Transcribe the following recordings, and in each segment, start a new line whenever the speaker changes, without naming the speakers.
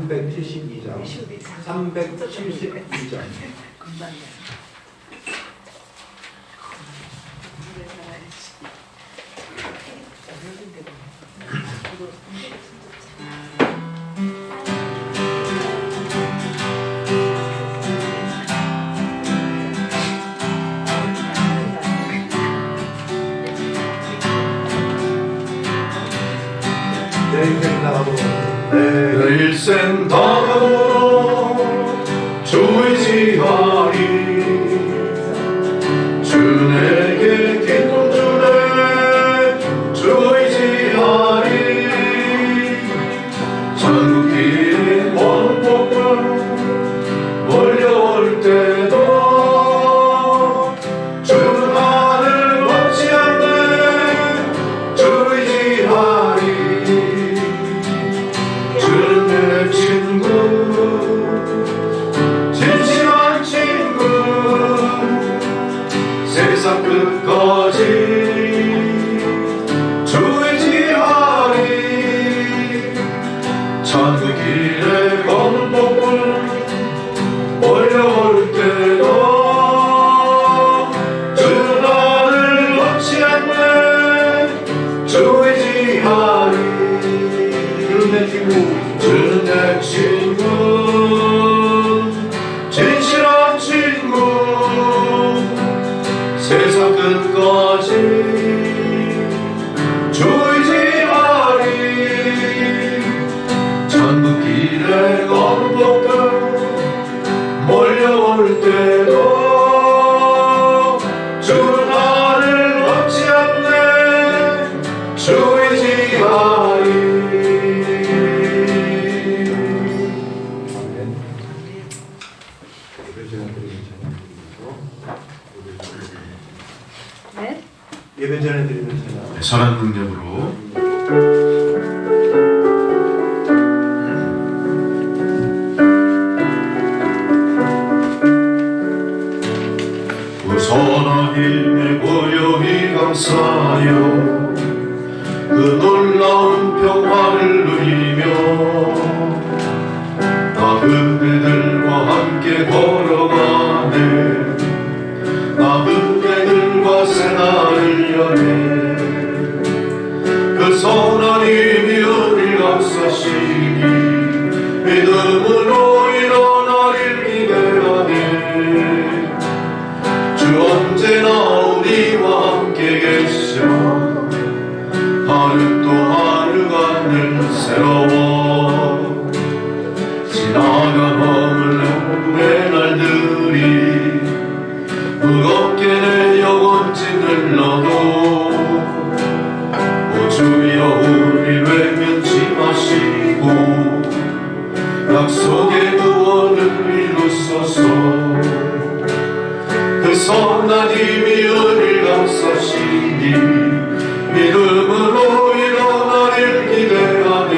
372장 372장 내 인생 나가도록 내 일생 나가도록 주 의지하리 주 내게 기쁨 주네 주 의지하리 전국길의 원복을 몰려올 때도 주 나를 놓지 않네 주 의지하리 주는 내 친구 진실한 친구 세상 끝까지 주 의지하리 천국 길에 검은 복을 몰려올 때도 주 나를 놓지 않네 주 의지하리 주는 내 친구 주는 내 친구 진실한 친구 세상 끝까지 주 의지하리 천국 길에 검은 복들 몰려올 때도 주 나를 놓지 않네 주 의지하리 예배 전에 드리는 찬양
선한 능력으로 그 선한 힘에 고요히 감사하여 그 놀라운 평화를 누리며 나 그대들과 함께 걸어가네 나 그대들과 새날을 여네 그 선한 힘이 우리 감싸시니 믿음으로 일어나릴 기대하네 주 언제나 우리와 함께 계셔 하루 또 하루가 늘 새로워 지나간 허물의 날들이 무겁게 내 영혼 찌들러도 오 주여 우리 외면치 마시고 약속의 구원을 이루소서 그 선한 힘이 우리를 감싸시니 믿음으로 일어나길 기대하네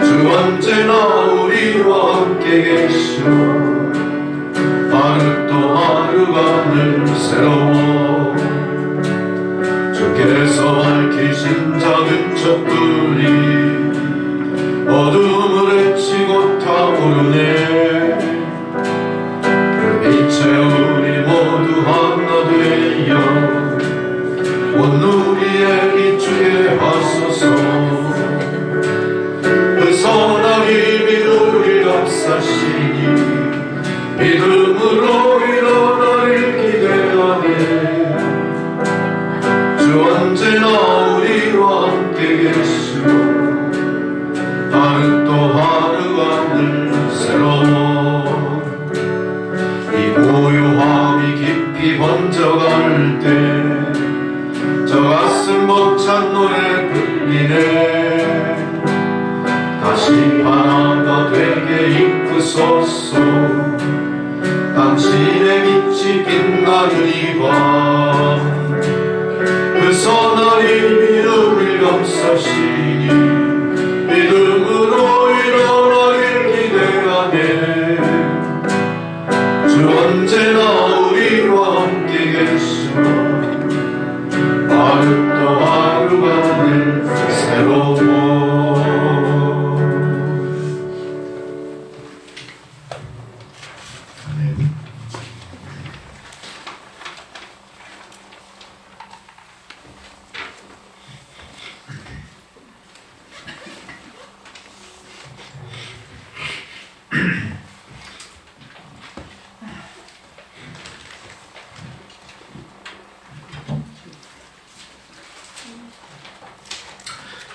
주 언제나 우리와 함께 계셔 하루 또 하루가 늘 새로워 주께서 밝히신 작은 촛불이 어둠을 헤치고 타오르네 그 빛에 우리 모두 하나 되어 온 우리의 빛주게 하소서 그 선한 힘이 우리 감싸시니 믿음으로 일어나길 기대하네 주 언제나 우리와 함께 계시고 하루 또 하루가 늘 새로워 이 고요함이 깊이 번져갈 때 저 가슴 벅찬 노래 불리네 다시 하나가 되게 이끄소서 당신의 빛이 빛나는 이 밤 그 선한 힘이 우리를 감싸시니 믿음으로 일어나길 기대하네 주 언제나 우리와 함께 계시오 하루 또 하루가 늘 새로워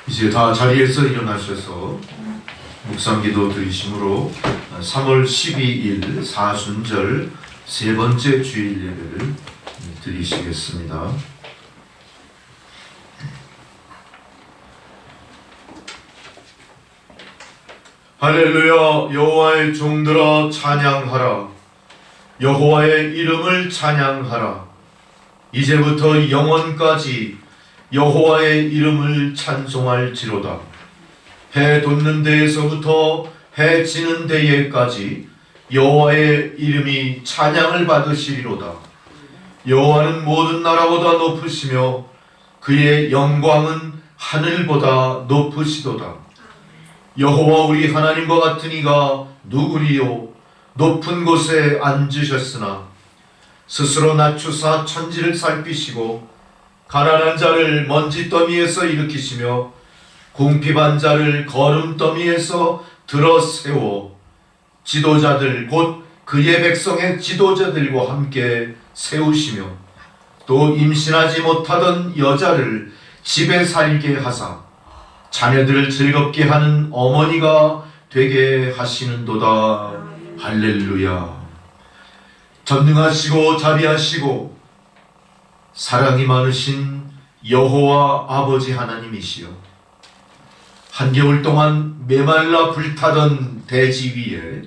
이제 다 자리에서 일어나셔서 묵상기도 드리심으로 3월 12일 사순절 세 번째 주일 예배를 드리시겠습니다. 할렐루야. 여호와의 종들아 찬양하라. 여호와의 이름을 찬양하라. 이제부터 영원까지 여호와의 이름을 찬송할지로다. 해 돋는 데에서부터 해 지는 데에까지 여호와의 이름이 찬양을 받으시리로다. 여호와는 모든 나라보다 높으시며 그의 영광은 하늘보다 높으시도다. 여호와 우리 하나님과 같은 이가 누구리요? 높은 곳에 앉으셨으나 스스로 낮추사 천지를 살피시고 가난한 자를 먼지더미에서 일으키시며 궁핍한 자를 거름더미에서 들어 세워 지도자들 곧 그의 백성의 지도자들과 함께 세우시며 또 임신하지 못하던 여자를 집에 살게 하사 자녀들을 즐겁게 하는 어머니가 되게 하시는도다. 할렐루야. 전능하시고 자비하시고 사랑이 많으신 여호와 아버지 하나님이시여, 한겨울 동안 메말라 불타던 대지 위에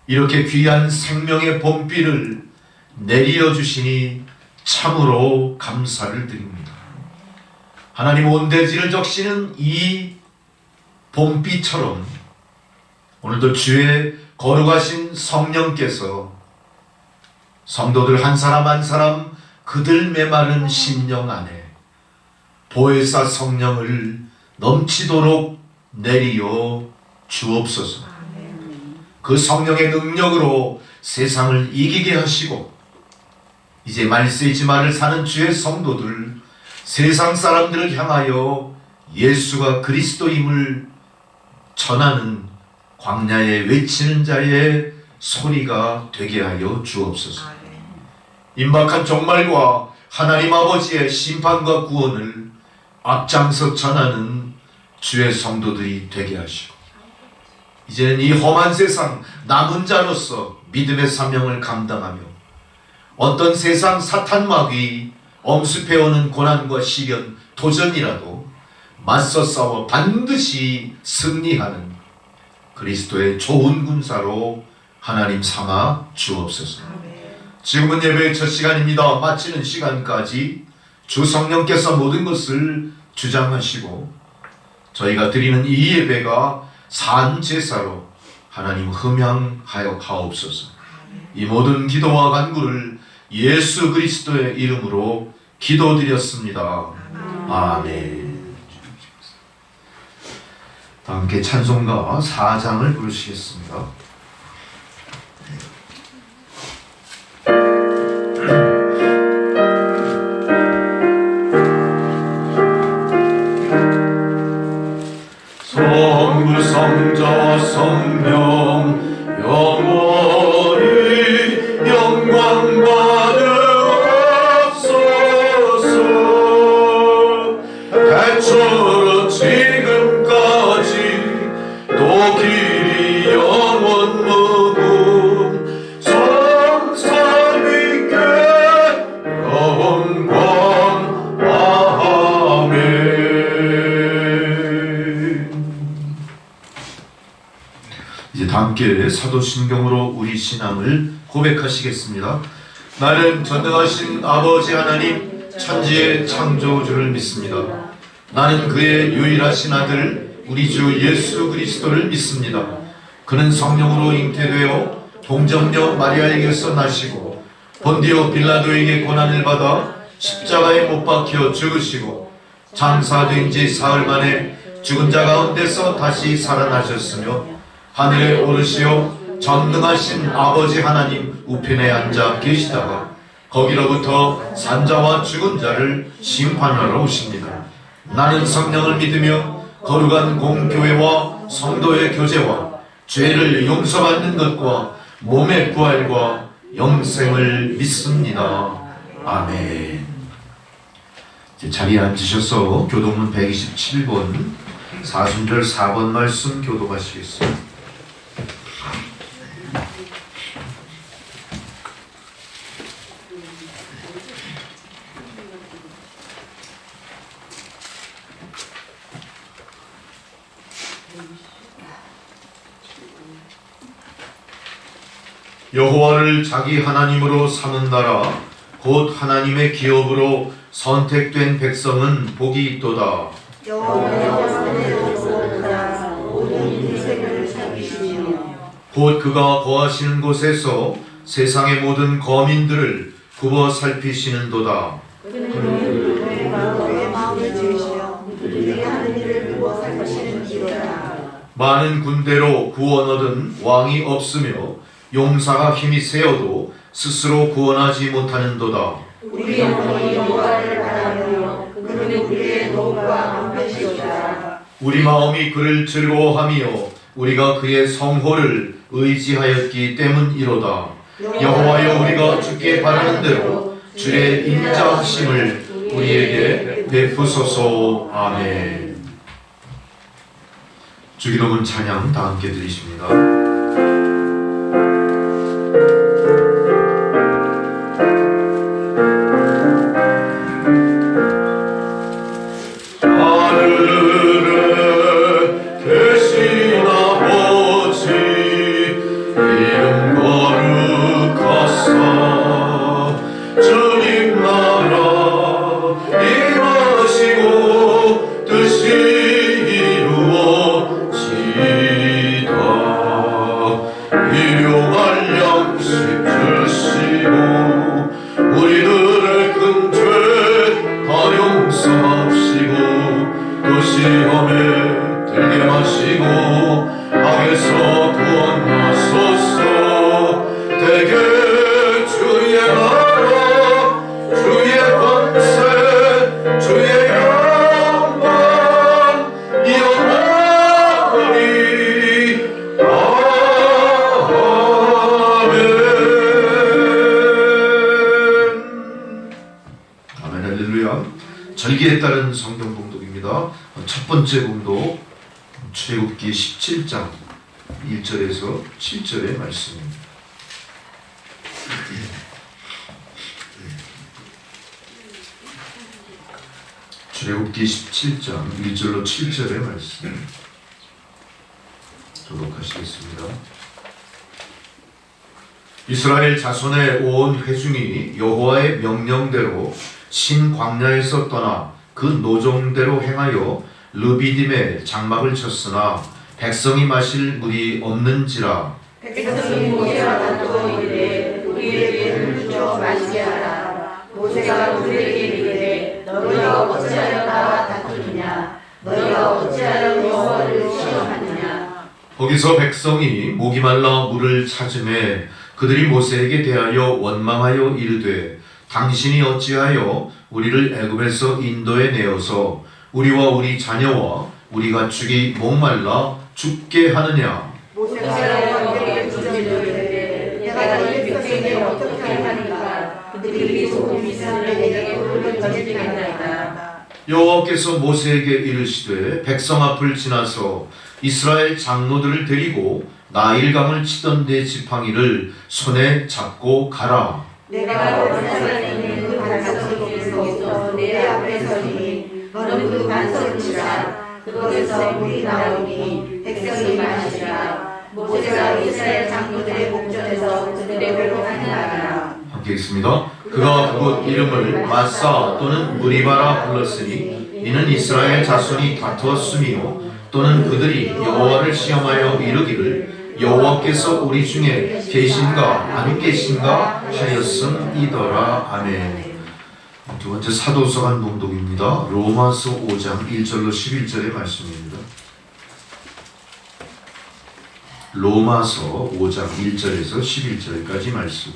이렇게 귀한 생명의 봄비를 내리어 주시니 참으로 감사를 드립니다. 하나님, 온 대지를 적시는 이 봄비처럼 오늘도 주의 거룩하신 성령께서 성도들 한 사람 한 사람 그들 메마른 심령 안에 보혜사 성령을 넘치도록 내리어 주옵소서. 그 성령의 능력으로 세상을 이기게 하시고 이제 말세지 말을 사는 주의 성도들, 세상 사람들을 향하여 예수가 그리스도임을 전하는 광야에 외치는 자의 소리가 되게 하여 주옵소서. 임박한 종말과 하나님 아버지의 심판과 구원을 앞장서 전하는 주의 성도들이 되게 하시고 이제는 이 험한 세상 남은 자로서 믿음의 사명을 감당하며 어떤 세상 사탄마귀 엄습해오는 고난과 시련, 도전이라도 맞서 싸워 반드시 승리하는 그리스도의 좋은 군사로 하나님 삼아 주옵소서. 지금은 예배의 첫 시간입니다. 마치는 시간까지 주 성령께서 모든 것을 주장하시고 저희가 드리는 이 예배가 산 제사로 하나님 흠양하여 가옵소서. 이 모든 기도와 간구를 예수 그리스도의 이름으로 기도드렸습니다. 아멘. 다 함께 찬송가 4장을 부르시겠습니다.
성부 성자 성령 영원히 영광 받으옵소서. 대처럼 지금까지 또 길이 영원 무궁 성삼위께 영광. 아멘.
이제 다 함께 사도신경으로 우리 신앙을 고백하시겠습니다. 나는 전능하신 아버지 하나님 천지의 창조주를 믿습니다. 나는 그의 유일하신 아들 우리 주 예수 그리스도를 믿습니다. 그는 성령으로 잉태되어 동정녀 마리아에게서 나시고 본디오 빌라도에게 고난을 받아 십자가에 못 박혀 죽으시고 장사된 지 사흘 만에 죽은 자 가운데서 다시 살아나셨으며 하늘에 오르시어 전능하신 아버지 하나님 우편에 앉아 계시다가 거기로부터 산자와 죽은 자를 심판하러 오십니다. 나는 성령을 믿으며 거룩한 공교회와 성도의 교제와
죄를 용서받는 것과 몸의 부활과 영생을 믿습니다. 아멘. 이제 자리에 앉으셔서 교동문 127번 사순절 4번 말씀 교독하시겠습니다. 여호와를 자기 하나님으로 삼은 나라 곧 하나님의 기업으로 선택된 백성은 복이 있도다. 곧 그가 거하시는 곳에서 세상의 모든 거민들을 굽어 살피시는도다. 많은 군대로 구원 얻은 왕이 없으며 용사가 힘이 세어도 스스로 구원하지 못하는도다.
우리 영혼이 여호와를 바라며 그는 우리의 도움과 방패시로다.
우리 마음이 그를 즐거워하며 우리가 그의 성호를 의지하였기 때문이로다. 여호와여, 우리가 주께 바라는 대로 주의 인자하심을 우리에게 베푸소서. 아멘. 주기도문 찬양 다 함께 드리십니다. 시험에 들게 마시고 악에서 구원하소서. 대개 주의 나라 주의 권세 주의 영광 영원히 아멘. 아멘. 할렐루야. 절기에 따른 성경 봉독입니다. 첫 번째 봉독 출애굽기 17장 1절에서 7절의 말씀입니다. 출애굽기 17장 1절로 7절의 말씀 교독하시겠습니다. 이스라엘 자손의 온 회중이 여호와의 명령대로 신 광야에서 떠나 그 노정대로 행하여 르비딤에 장막을 쳤으나 백성이 마실 물이 없는지라.
백성이 모세와 다투어 이르되 우리에게 물을 주어 마시게 하라. 모세가 그들에게 이르되 너희가 어찌하여 나와 다투느냐. 너희가 어찌하여 여호와를 시험하느냐.
거기서 백성이 목이 말라 물을 찾음에 그들이 모세에게 대하여 원망하여 이르되 당신이 어찌하여 우리를 애굽에서 인도에 내어서 우리와 우리 자녀와 우리 가축이 목말라 죽게 하느냐.
모세가 여호와께 부르짖으되 내가 이 백성에게 어떻게 하리까. 그들이 소금 있으면 내게 돌을 던지겠나이다.
여호와께서 모세에게 이르시되 백성 앞을 지나서 이스라엘 장로들을 데리고 나일강을 치던 데 지팡이를 손에 잡고 가라.
내가 원산에 있는 그 반석에서 내 앞에 서니 너는 그 반석을 치라. 그것에서 물이 나오니 백성이 마시라. 모세가 이스라엘 장로들의 목전에서 그들의 배로 하느니라.
함께 읽습니다. 그가 그곳 이름을 마사 또는 무리바라 불렀으니 이는 이스라엘 자손이 다투었으며 또는 그들이 여호와를 시험하여 이르기를 여호와께서 우리 중에 계신가 안 계신가 하였음이더라. 아멘. 두 번째 사도서관 봉독입니다. 로마서 5장 1절로 11절의 말씀입니다. 로마서 5장 1절에서 11절까지 말씀.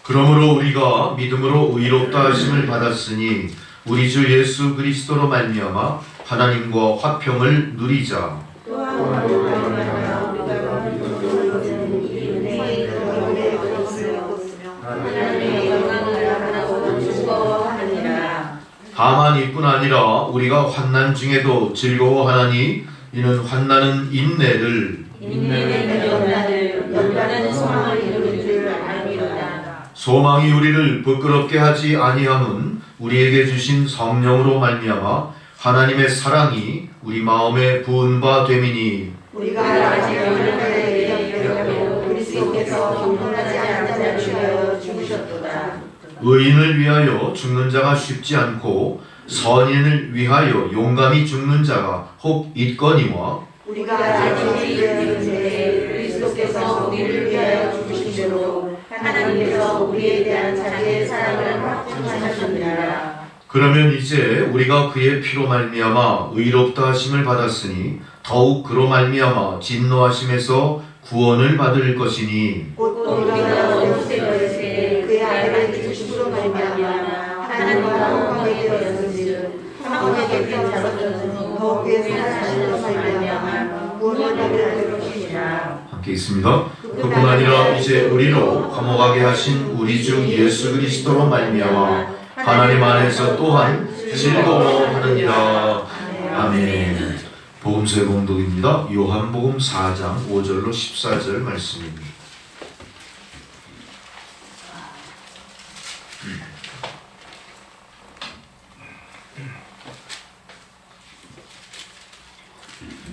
그러므로 우리가 믿음으로 의롭다 하심을 받았으니 우리 주 예수 그리스도로 말미암아 하나님과 화평을 누리자.
또한 우리가 하나님의 영광을 바라고 즐거워하느니라. 다만
이뿐 아니라 우리가 환난 중에도 즐거워하나니 이는 환난은 인내를
연단은 소망을 이루는 줄 알미로다.
소망이 우리를 부끄럽게 하지 아니함은 우리에게 주신 성령으로 말미암아 하나님의 사랑이 우리 마음에 부은 바 됨이니
우리가 아직 어린아이에게 그리스도께서 경건하지 않은 자를 위하여 죽으셨도다.
의인을 위하여 죽는 자가 쉽지 않고 선인을 위하여 용감히 죽는 자가 혹 있거니와
우리가 아직 이르는데 그리스도께서 우리를 위하여 죽으신 대로 하나님께서 우리에 대한 자기의 사랑을 확증하셨느니라.
그러면 이제 우리가 그의 피로 말미암아 의롭다 하심을 받았으니 더욱 그로 말미암아 진노하심에서 구원을 받을 것이니
곧 우리가 원수의 열쇠 그의 아들의 죽으심으로 말미암아 하나님과 화목하게 되었은즉 화목하게 된 자로서는 더욱 그의 살아나심으로 말미암아 구원을 받을 것이니라.
함께 있습니다. 그뿐 아니라 이제 우리로 화목하게 하신 우리 주 예수 그리스도로 말미암아 하나님 안에서 또한 즐거워하느니라. 아멘. 복음서의 봉독입니다. 요한복음 4장 5절로 14절 말씀입니다.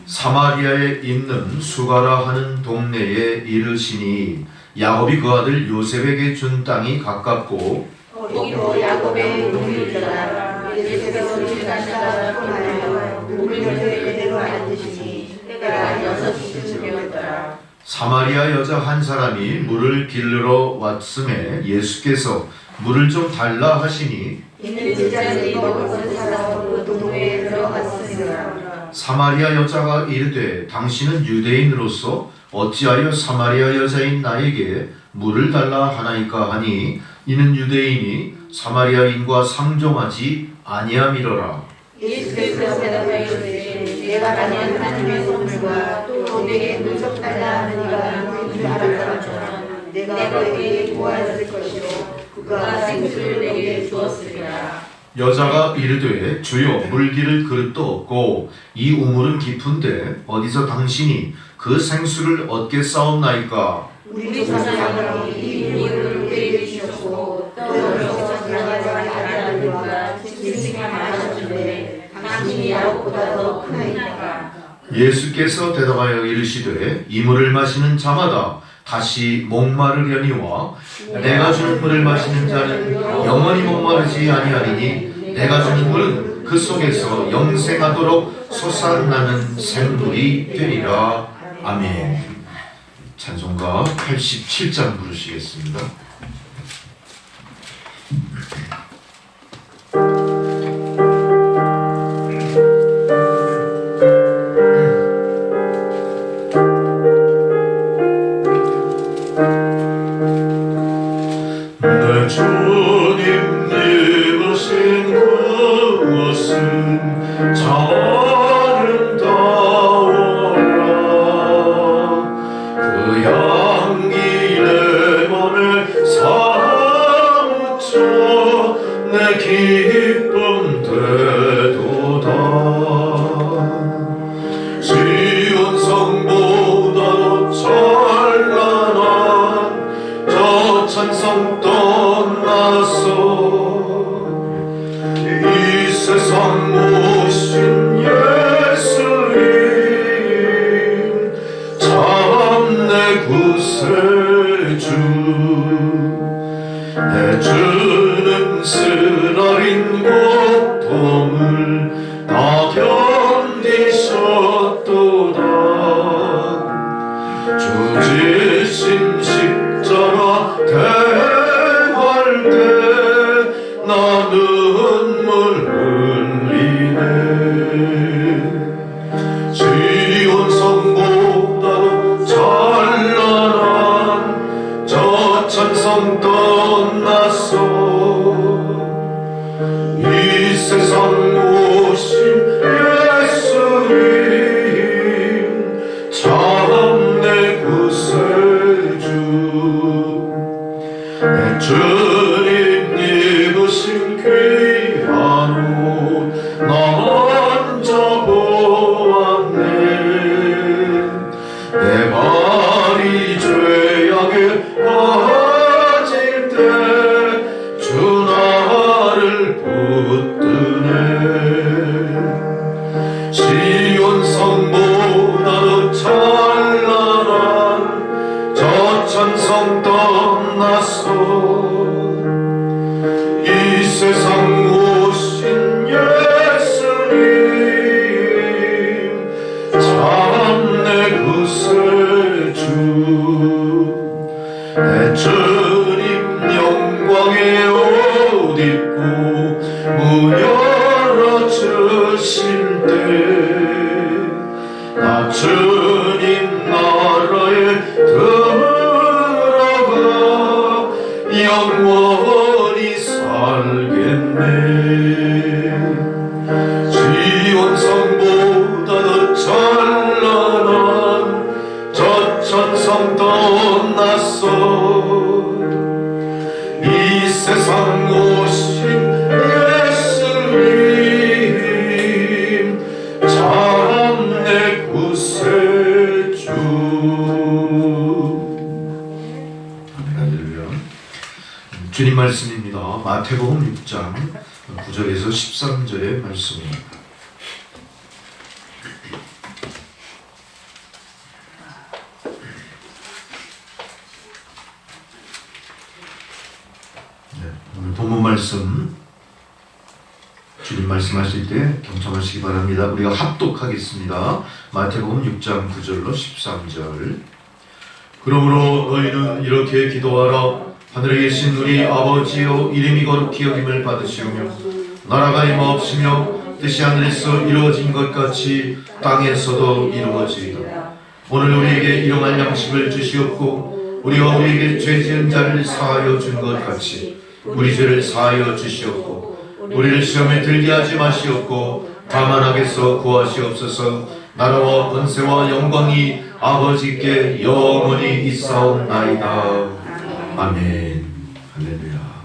사마리아에 있는 수가라 하는 동네에 이르시니 야곱이 그 아들 요셉에게 준 땅이 가깝고
거기도 야곱의 우물이더라. 예수께서 길가다가 통하여 우물곁에 그대로 앉으시니 때가 6시쯤 되었더라.
사마리아 여자 한 사람이 물을 길르러 왔음에 예수께서 물을 좀 달라 하시니
있는 제자들이 먹을 것을 사러 그 동네에 들어갔으니라.
사마리아 여자가 이르되 당신은 유대인으로서 어찌하여 사마리아 여자인 나에게 물을 달라 하나이까 하니 이는 유대인이 사마리아인과 상종하지 아니함이로라.
예수께서 대답하여 이르시되 내가 받는 하나님의 선물과 또 내게 물 좀 달라 하느니가 누구인 줄 알았더라면 내가 그에게 구하였을 것이요 그가 생수를 내게 주었으리라.
여자가 이르되 주여 물기를 그릇도 없고 이 우물은 깊은데 어디서 당신이 그 생수를 얻겠사옵나이까?
우리 조상들이 이 물을 우리에게 주셨고 또 여기서 지나가지 아니하리라 짐승이 마셨는데 당신이 야곱보다 더 크나이까?
예수께서 대답하여 이르시되 이 물을 마시는 자마다 다시 목마르려니와 내가 주는 물을 마시는 자는 영원히 목마르지 아니하리니 내가 주는 물은 그 속에서 영생하도록 솟아나는 생물이 되리라. 아멘. 찬송가 87장 부르시겠습니다.
내 주님 입으신 그것은 참 아름다워라. 그 향기 내 맘에 사무쳐 내 기쁨 되도다. 시온 성보다도 찬란한 저 찬성 떠나서 이 세상 모신 예수님 참 내 구세주. 내 주는 쓰라린 고통을 다 견디셨도다. 주 지신 십자가 대할 때 나 눈물 흘리네. 먼저 보았네. 내 발이 죄악에 빠질 때 주 나를 붙드네. 시온 성보다도 찬란한 저 천성 떠나서 이 세상 오신 예수님 참 내 구세주. 내 주님 영광의 옷 입고 문 열어주실 때 나 주님 나라에 들어가 영원히 살겠네. 지온 성보다 더 찬란한 저 천성 떠나서 이 세상 오신 예수님 참 내 구세주.
할렐루야. 주님 말씀입니다. 마태복음 6장 9절에서 13절의 말씀입니다. 오늘 본문 말씀 주님 말씀하실 때 경청하시기 바랍니다. 우리가 합독하겠습니다. 마태복음 6장 9절로 13절. 그러므로 너희는 이렇게 기도하라. 하늘에 계신 우리 아버지여, 이름이 거룩히 여김을 받으시오며 나라가 임하옵시며 뜻이 하늘에서 이루어진 것 같이 땅에서도 이루어지이다. 오늘 우리에게 일용할 양식을 주시옵고 우리가 우리에게 죄 지은 자를 사하여 준 것 같이 우리 죄를 사하여 주시옵고 우리를 시험에 들게 하지 마시옵고 다만 악에서 구하시옵소서. 나라와 권세와 영광이 아버지께 영원히 있사옵나이다. 아멘. 할렐루야.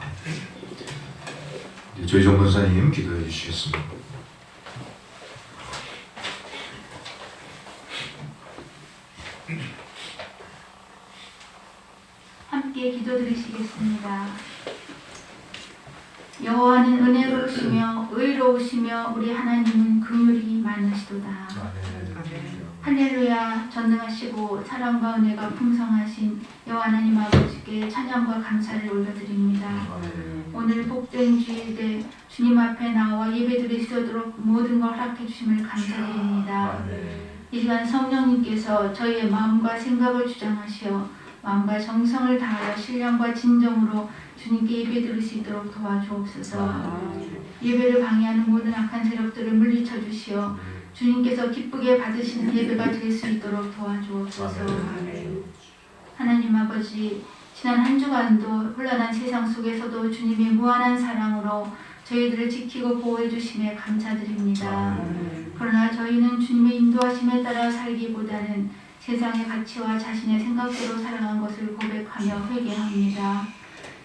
조희정 권사님 기도해 주시겠습니다.
함께 기도드리시겠습니다. 여호와는 은혜로우시며 의로우시며 우리 하나님은 긍휼이 많으시도다. 할렐루야. 전능하시고 사랑과 은혜가 풍성하신 여호와 하나님 아버지께 찬양과 감사를 올려드립니다. 오늘 복된 주일에 주님 앞에 나와 예배드릴 수 있도록 모든 걸 허락해 주심을 감사드립니다. 이 시간 성령님께서 저희의 마음과 생각을 주장하시어 마음과 정성을 다하여 신령과 진정으로 주님께 예배드릴 수 있도록 도와주옵소서. 예배를 방해하는 모든 악한 세력들을 물리쳐 주시어 주님께서 기쁘게 받으시는 예배가 될 수 있도록 도와주옵소서. 하나님 아버지, 지난 한 주간도 혼란한 세상 속에서도 주님의 무한한 사랑으로 저희들을 지키고 보호해 주심에 감사드립니다. 그러나 저희는 주님의 인도하심에 따라 살기보다는 세상의 가치와 자신의 생각대로 살아간 것을 고백하며 회개합니다.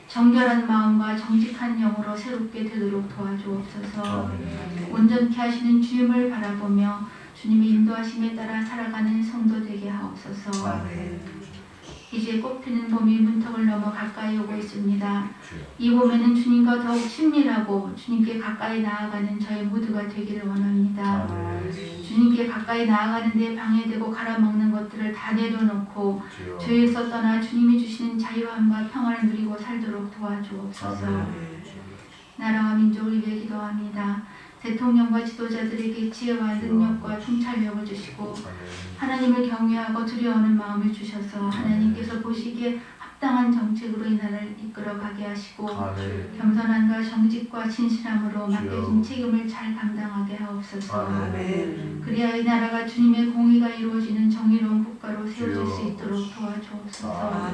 정결한 마음과 정직한 영으로 새롭게 되도록 도와주옵소서. 온전케 하시는 주님을 바라보며 주님의 인도하심에 따라 살아가는 성도 되게 하옵소서. 이제 꽃피는 봄이 문턱을 넘어 가까이 오고 있습니다. 이 봄에는 주님과 더욱 친밀하고 주님께 가까이 나아가는 저희 모두가 되기를 원합니다. 주님께 가까이 나아가는데 방해되고 갈아먹는 것들을 다 내려놓고 죄에서 떠나 주님이 주시는 자유함과 평안을 누리고 살도록 도와주옵소서. 나라와 민족을 위해 기도합니다. 대통령과 지도자들에게 지혜와 능력과 통찰력을 주시고 하나님을 경외하고 두려워하는 마음을 주셔서 하나님께서 보시기에 합당한 정책으로 이 나라를 이끌어가게 하시고 겸손함과 정직과 진실함으로 맡겨진 책임을 잘 감당하게 하옵소서. 그리하여 이 나라가 주님의 공의가 이루어지는 정의로운 국가로 세워질 수 있도록 도와주옵소서.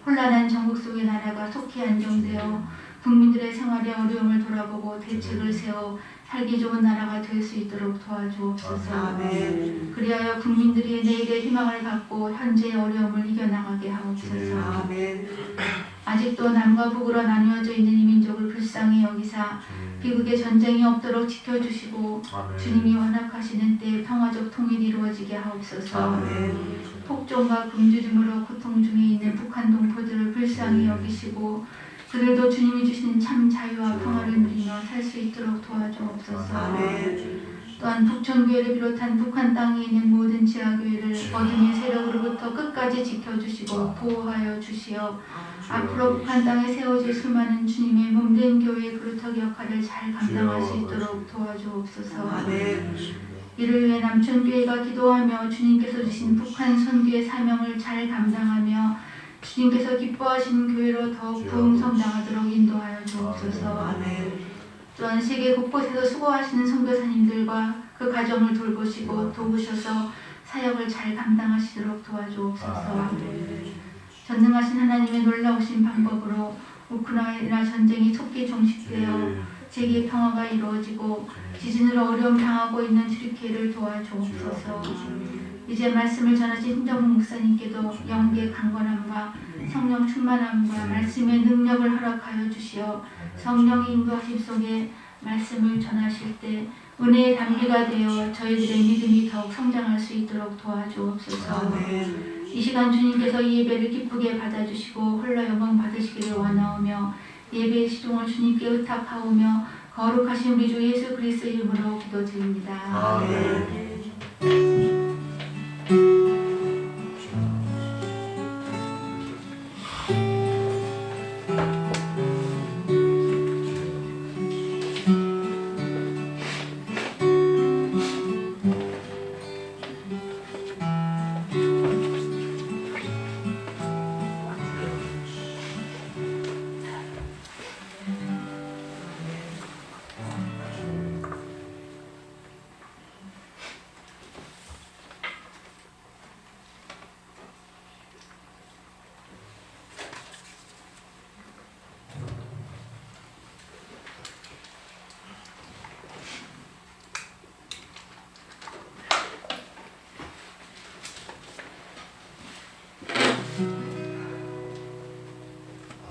혼란한 전국 속의 나라가 속히 안정되어 국민들의 생활의 어려움을 돌아보고 대책을 세워 살기 좋은 나라가 될 수 있도록 도와주옵소서. 그리하여 국민들이 내일의 희망을 갖고 현재의 어려움을 이겨나가게 하옵소서. 아직도 남과 북으로 나뉘어져 있는 이 민족을 불쌍히 여기사 비극의 전쟁이 없도록 지켜주시고 주님이 완악하시는 때에 평화적 통일이 이루어지게 하옵소서. 폭정과 굶주림으로 고통 중에 있는 북한 동포들을 불쌍히 여기시고 그들도 주님이 주시는 참 자유와 평화를 누리며 살 수 있도록 도와주옵소서. 또한 북촌교회를 비롯한 북한 땅에 있는 모든 지하교회를 어둠의 세력으로부터 끝까지 지켜주시고 보호하여 주시어 앞으로 북한 땅에 세워질 수많은 주님의 몸된 교회의 그루터기 역할을 잘 감당할 수 있도록 도와주옵소서. 이를 위해 남촌교회가 기도하며 주님께서 주신 북한 선교의 사명을 잘 감당하며 주님께서 기뻐하시는 교회로 더욱 부흥성장하도록 인도하여 주옵소서. 또한 세계 곳곳에서 수고하시는 선교사님들과 그 가정을 돌보시고 도우셔서 사역을 잘 감당하시도록 도와주옵소서. 전능하신 하나님의 놀라우신 방법으로 우크라이나 전쟁이 속히 종식되어 세계의 평화가 이루어지고 지진으로 어려움 당하고 있는 트리키를 도와주옵소서. 이제 말씀을 전하신 신정훈 목사님께도 영계의 강건함과 성령 충만함과 말씀의 능력을 허락하여 주시어 성령의 인도하심 속에 말씀을 전하실 때 은혜의 담비가 되어 저희들의 믿음이 더욱 성장할 수 있도록 도와주옵소서. 이 시간 주님께서 이 예배를 기쁘게 받아주시고 홀로 영광 받으시기를 원하오며 예배의 시종을 주님께 의탁하오며 거룩하신 우리 주 예수 그리스도 이름으로 기도드립니다. 아멘.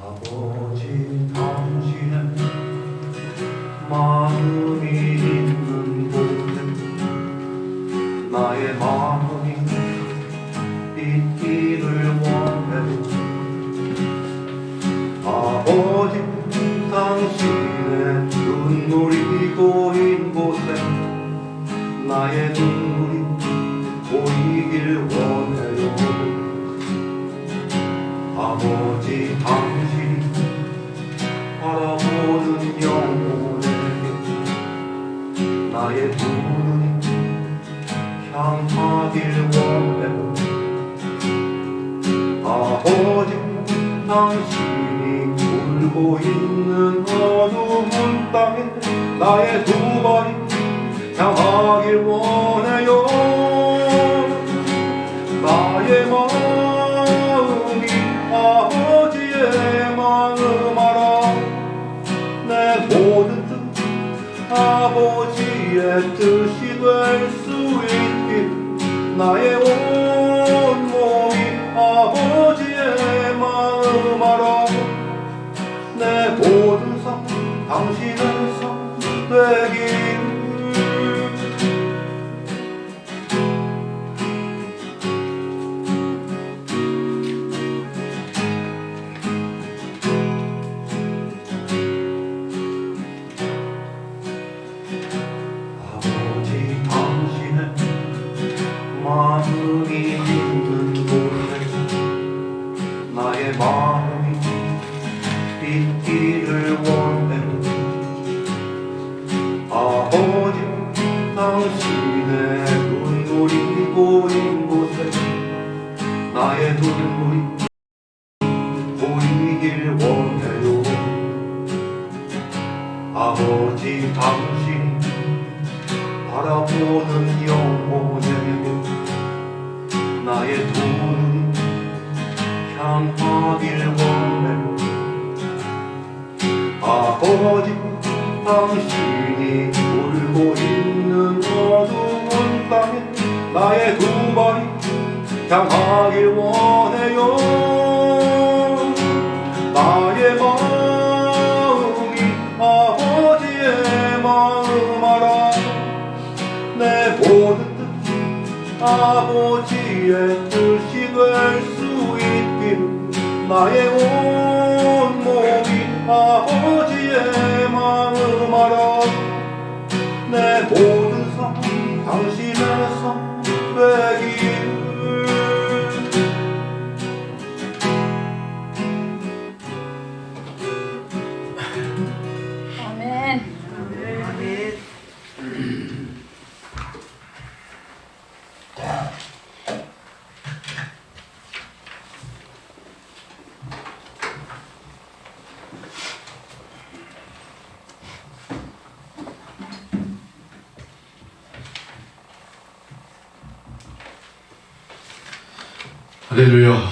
아버지 당신은 마음이 있는 곳에 나의 마음이 있기를 원해요. 아버지 당신의 눈물이 고인 곳에 나의 눈물이 보이길 원해요. 아버지 당신이 바라보는 영혼에게 나의 두 눈이 향하길 원해요. 아버지 당신이 울고 있는 어두운 땅에 나의 두 발이 향하길 원해요. 나의 마음이 아버지의 마음 알아. 내 모든 뜻 아버지의 뜻이 될 수 있길 나의 온 몸이 아버지의 마음 알아. 내 모든 삶 당신의 삶 되길. 마음이 있는 곳에 나의 마음이 있기를 원해. 아버지 당신의 눈물이 고인 곳에 나의 눈물이 보이길 원해요. 아버지 당신이 바라보는 영혼에게 나의 두 눈이 향하길 원해. 아버지 당신이 울고 있는 어두운 땅에 나의 두 발이 향하길 원해요. 아버지의 뜻이 될 수 있기를 나의 온 몸이 아버지의 마음 알아 내 모든 삶 당신의 삶 되기를
아멘.
할렐루야.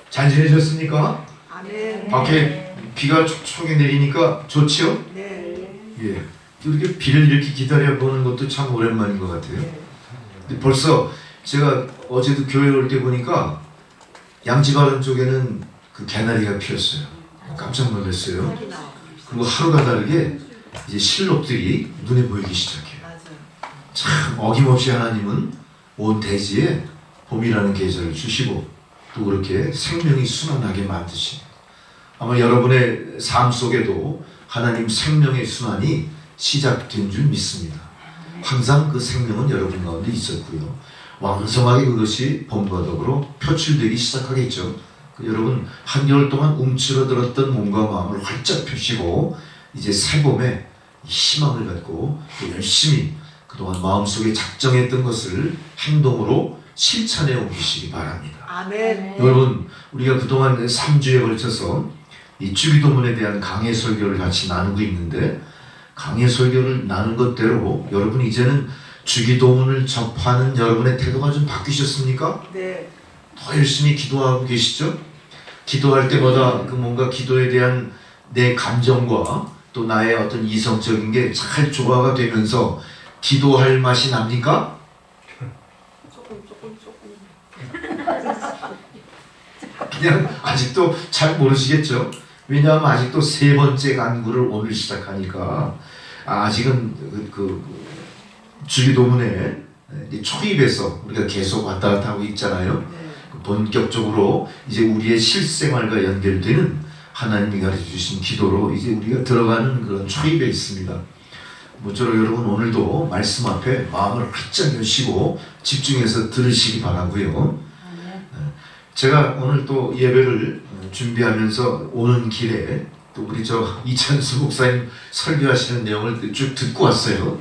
잘 지내셨습니까?
아멘.
밖에 비가 촉촉하게 내리니까 좋지요?
네.
예. 이렇게 비를 이렇게 기다려보는 것도 참 오랜만인 것 같아요. 근데 벌써 제가 어제도 교회 올 때 보니까 양지바른 쪽에는 그 개나리가 피었어요. 깜짝 놀랐어요. 그리고 하루가 다르게 이제 실록들이 눈에 보이기 시작해요. 참 어김없이 하나님은 온 대지에 봄이라는 계절을 주시고 또 그렇게 생명이 순환하게 만드시네요. 아마 여러분의 삶 속에도 하나님 생명의 순환이 시작된 줄 믿습니다. 항상 그 생명은 여러분 가운데 있었고요. 왕성하게 그것이 봄과 더불어 표출되기 시작하겠죠. 여러분 한겨울 동안 움츠러들었던 몸과 마음을 활짝 펴시고 이제 새봄에 희망을 갖고 또 열심히 그동안 마음속에 작정했던 것을 행동으로 실천해 옮기시기 바랍니다.
아멘.
여러분 우리가 그동안 3주에 걸쳐서 이 주기도문에 대한 강해 설교를 같이 나누고 있는데 강해 설교를 나눈 것대로 여러분 이제는 주기도문을 접하는 여러분의 태도가 좀 바뀌셨습니까?
네.
더 열심히 기도하고 계시죠? 기도할 때마다 그 뭔가 기도에 대한 내 감정과 또 나의 어떤 이성적인 게 잘 조화가 되면서 기도할 맛이 납니까?
조금.
그냥 아직도 잘 모르시겠죠? 왜냐하면 아직도 세 번째 간구를 오늘 시작하니까 아직은 그 주기도문에 초입에서 우리가 계속 왔다 갔다 하고 있잖아요. 본격적으로 이제 우리의 실생활과 연결되는 하나님이 가르쳐주신 기도로 이제 우리가 들어가는 그런 초입에 있습니다. 모쪼록 여러분 오늘도 말씀 앞에 마음을 활짝 여시고 집중해서 들으시기 바라고요. 제가 오늘 또 예배를 준비하면서 오는 길에 또 우리 이찬수 목사님 설교하시는 내용을 쭉 듣고 왔어요.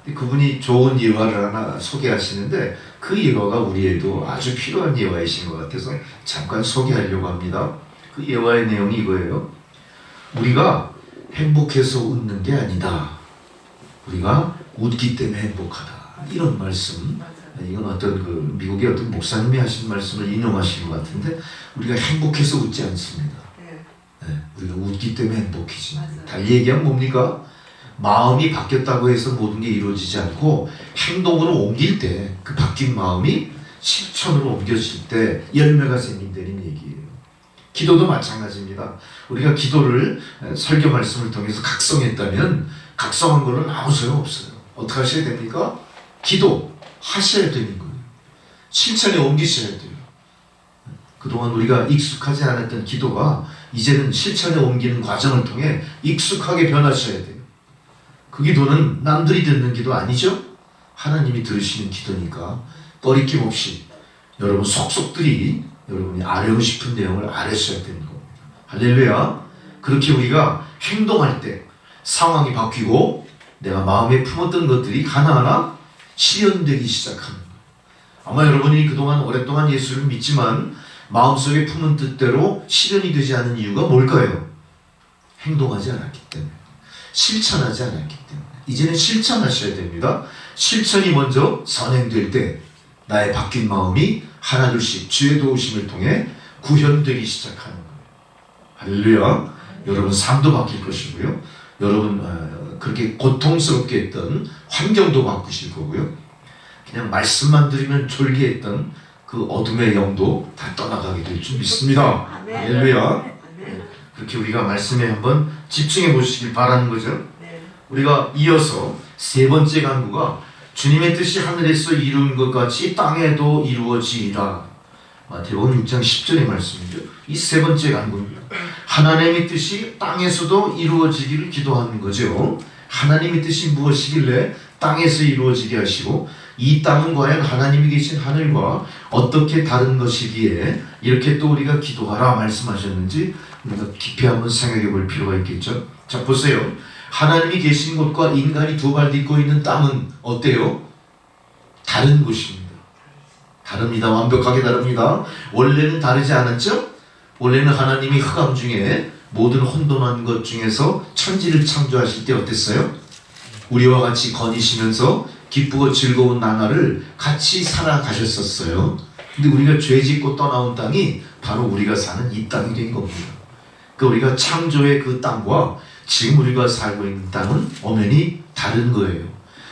그분이 좋은 예화를 하나 소개하시는데 그 예화가 우리에도 아주 필요한 예화이신 것 같아서 잠깐 소개하려고 합니다. 그 예화의 내용이 이거예요. 우리가 행복해서 웃는 게 아니다. 우리가 웃기 때문에 행복하다. 이런 말씀. 이건 어떤 그 미국의 어떤 목사님이 하신 말씀을 인용하신 것 같은데 우리가 행복해서 웃지 않습니다. 네, 우리가 웃기 때문에 행복해지. 달리 얘기하면 뭡니까? 마음이 바뀌었다고 해서 모든 게 이루어지지 않고 행동으로 옮길 때 그 바뀐 마음이 실천으로 옮겨질 때 열매가 생긴다는 얘기예요. 기도도 마찬가지입니다. 우리가 기도를 설교 말씀을 통해서 각성했다면 각성한 거는 아무 소용없어요. 어떻게 하셔야 됩니까? 기도 하셔야 되는 거예요. 실천에 옮기셔야 돼요. 그동안 우리가 익숙하지 않았던 기도가 이제는 실천에 옮기는 과정을 통해 익숙하게 변하셔야 돼요. 그 기도는 남들이 듣는 기도 아니죠? 하나님이 들으시는 기도니까 꺼리낌 없이 여러분 속속들이 여러분이 알고 싶은 내용을 알으셔야 되는 겁니다. 할렐루야. 그렇게 우리가 행동할 때 상황이 바뀌고 내가 마음에 품었던 것들이 하나하나 실현되기 시작하는 거예요. 아마 여러분이 그동안 오랫동안 예수를 믿지만 마음속에 품은 뜻대로 실현이 되지 않은 이유가 뭘까요? 행동하지 않았기 때문에, 실천하지 않았기 때문에. 이제는 실천하셔야 됩니다. 실천이 먼저 선행될 때 나의 바뀐 마음이 하나둘씩 주의 도우심을 통해 구현되기 시작하는 거예요. 할렐루야. 여러분 삶도 바뀔 것이고요. 여러분 그렇게 고통스럽게 했던 환경도 바꾸실 거고요. 그냥 말씀만 들으면 졸기했던 그 어둠의 영도 다 떠나가게 될 줄 믿습니다. 할렐루야. 그렇게 우리가 말씀에 한번 집중해 보시길 바라는 거죠. 우리가 이어서 세 번째 간구가 주님의 뜻이 하늘에서 이룬 것 같이 땅에도 이루어지이다. 마태복음 6장 10절의 말씀이죠. 이 세 번째 간구입니다. 하나님의 뜻이 땅에서도 이루어지기를 기도하는 거죠. 하나님의 뜻이 무엇이길래 땅에서 이루어지게 하시고 이 땅은 과연 하나님이 계신 하늘과 어떻게 다른 것이기에 이렇게 또 우리가 기도하라 말씀하셨는지 우리가 깊이 한번 생각해 볼 필요가 있겠죠. 자, 보세요. 하나님이 계신 곳과 인간이 두 발 딛고 있는 땅은 어때요? 다른 곳입니다. 다릅니다. 완벽하게 다릅니다. 원래는 다르지 않았죠? 원래는 하나님이 흑암 중에 모든 혼돈한 것 중에서 천지를 창조하실 때 어땠어요? 우리와 같이 거니시면서 기쁘고 즐거운 나날을 같이 살아가셨었어요. 근데 우리가 죄짓고 떠나온 땅이 바로 우리가 사는 이 땅이 된 겁니다. 그러니까 우리가 창조의 그 땅과 지금 우리가 살고 있는 땅은 엄연히 다른 거예요.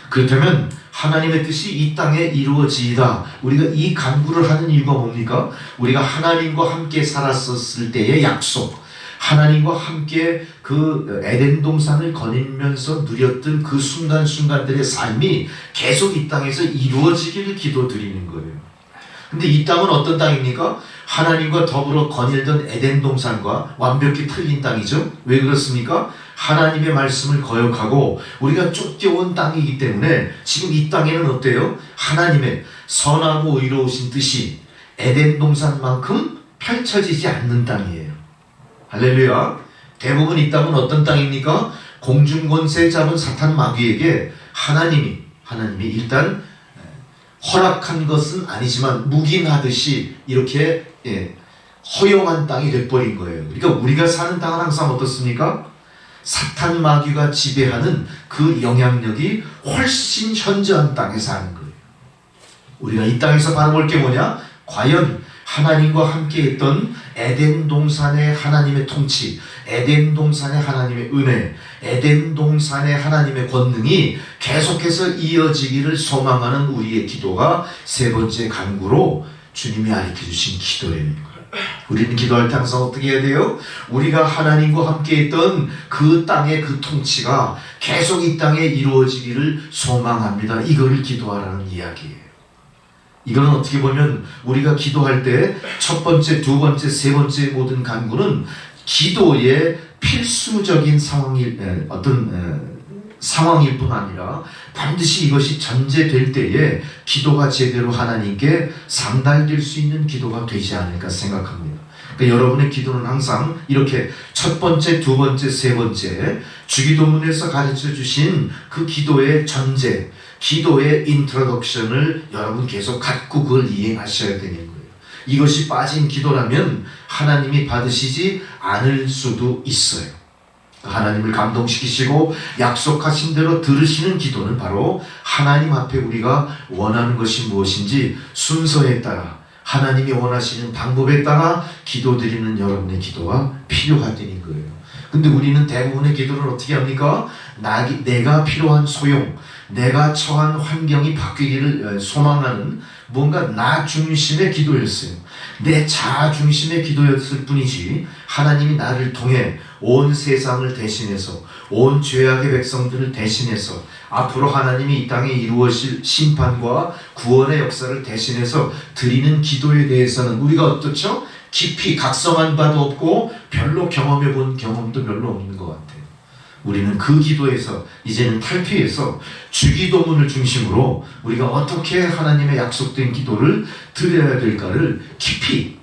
그렇다면 하나님의 뜻이 이 땅에 이루어지이다. 우리가 이 간구를 하는 이유가 뭡니까? 우리가 하나님과 함께 살았었을 때의 약속, 하나님과 함께 그 에덴 동산을 거니면서 누렸던 그 순간순간들의 삶이 계속 이 땅에서 이루어지기를 기도드리는 거예요. 근데 이 땅은 어떤 땅입니까? 하나님과 더불어 거닐던 에덴 동산과 완벽히 틀린 땅이죠. 왜 그렇습니까? 하나님의 말씀을 거역하고 우리가 쫓겨온 땅이기 때문에 지금 이 땅에는 어때요? 하나님의 선하고 의로우신 뜻이 에덴 동산만큼 펼쳐지지 않는 땅이에요. 할렐루야. 대부분 이 땅은 어떤 땅입니까? 공중권세 잡은 사탄 마귀에게 하나님이 일단 허락한 것은 아니지만 묵인하듯이 이렇게 허용한 땅이 돼버린 거예요. 그러니까 우리가 사는 땅은 항상 어떻습니까? 사탄 마귀가 지배하는 그 영향력이 훨씬 현저한 땅에 사는 거예요. 우리가 이 땅에서 바라볼 게 뭐냐? 과연 하나님과 함께 했던 에덴 동산의 하나님의 통치, 에덴 동산의 하나님의 은혜, 에덴 동산의 하나님의 권능이 계속해서 이어지기를 소망하는 우리의 기도가 세 번째 간구로 주님이 가르쳐 주신 기도라는 거예요. 우리는 기도할 때 항상 어떻게 해야 돼요? 우리가 하나님과 함께 했던 그 땅의 그 통치가 계속 이 땅에 이루어지기를 소망합니다. 이거를 기도하라는 이야기예요. 이거는 어떻게 보면 우리가 기도할 때 첫 번째, 두 번째, 세 번째 모든 간구는 기도의 필수적인 상황일 뿐 아니라 반드시 이것이 전제될 때에 기도가 제대로 하나님께 상달될 수 있는 기도가 되지 않을까 생각합니다. 그러니까 여러분의 기도는 항상 이렇게 첫 번째, 두 번째, 세 번째 주기도문에서 가르쳐 주신 그 기도의 전제, 기도의 인트로덕션을 여러분 계속 갖고 그걸 이행하셔야 되는 거예요. 이것이 빠진 기도라면 하나님이 받으시지 않을 수도 있어요. 하나님을 감동시키시고 약속하신 대로 들으시는 기도는 바로 하나님 앞에 우리가 원하는 것이 무엇인지 순서에 따라 하나님이 원하시는 방법에 따라 기도드리는 여러분의 기도가 필요하다는 거예요. 근데 우리는 대부분의 기도를 어떻게 합니까? 내가 필요한 소용, 내가 처한 환경이 바뀌기를 소망하는 뭔가 나 중심의 기도였어요. 내 자아 중심의 기도였을 뿐이지 하나님이 나를 통해 온 세상을 대신해서 온 죄악의 백성들을 대신해서 앞으로 하나님이 이 땅에 이루어질 심판과 구원의 역사를 대신해서 드리는 기도에 대해서는 우리가 어떻죠? 깊이 각성한 바도 없고 별로 경험해 본 경험도 별로 없는 것 같아요. 우리는 그 기도에서 이제는 탈피해서 주기도문을 중심으로 우리가 어떻게 하나님의 약속된 기도를 드려야 될까를 깊이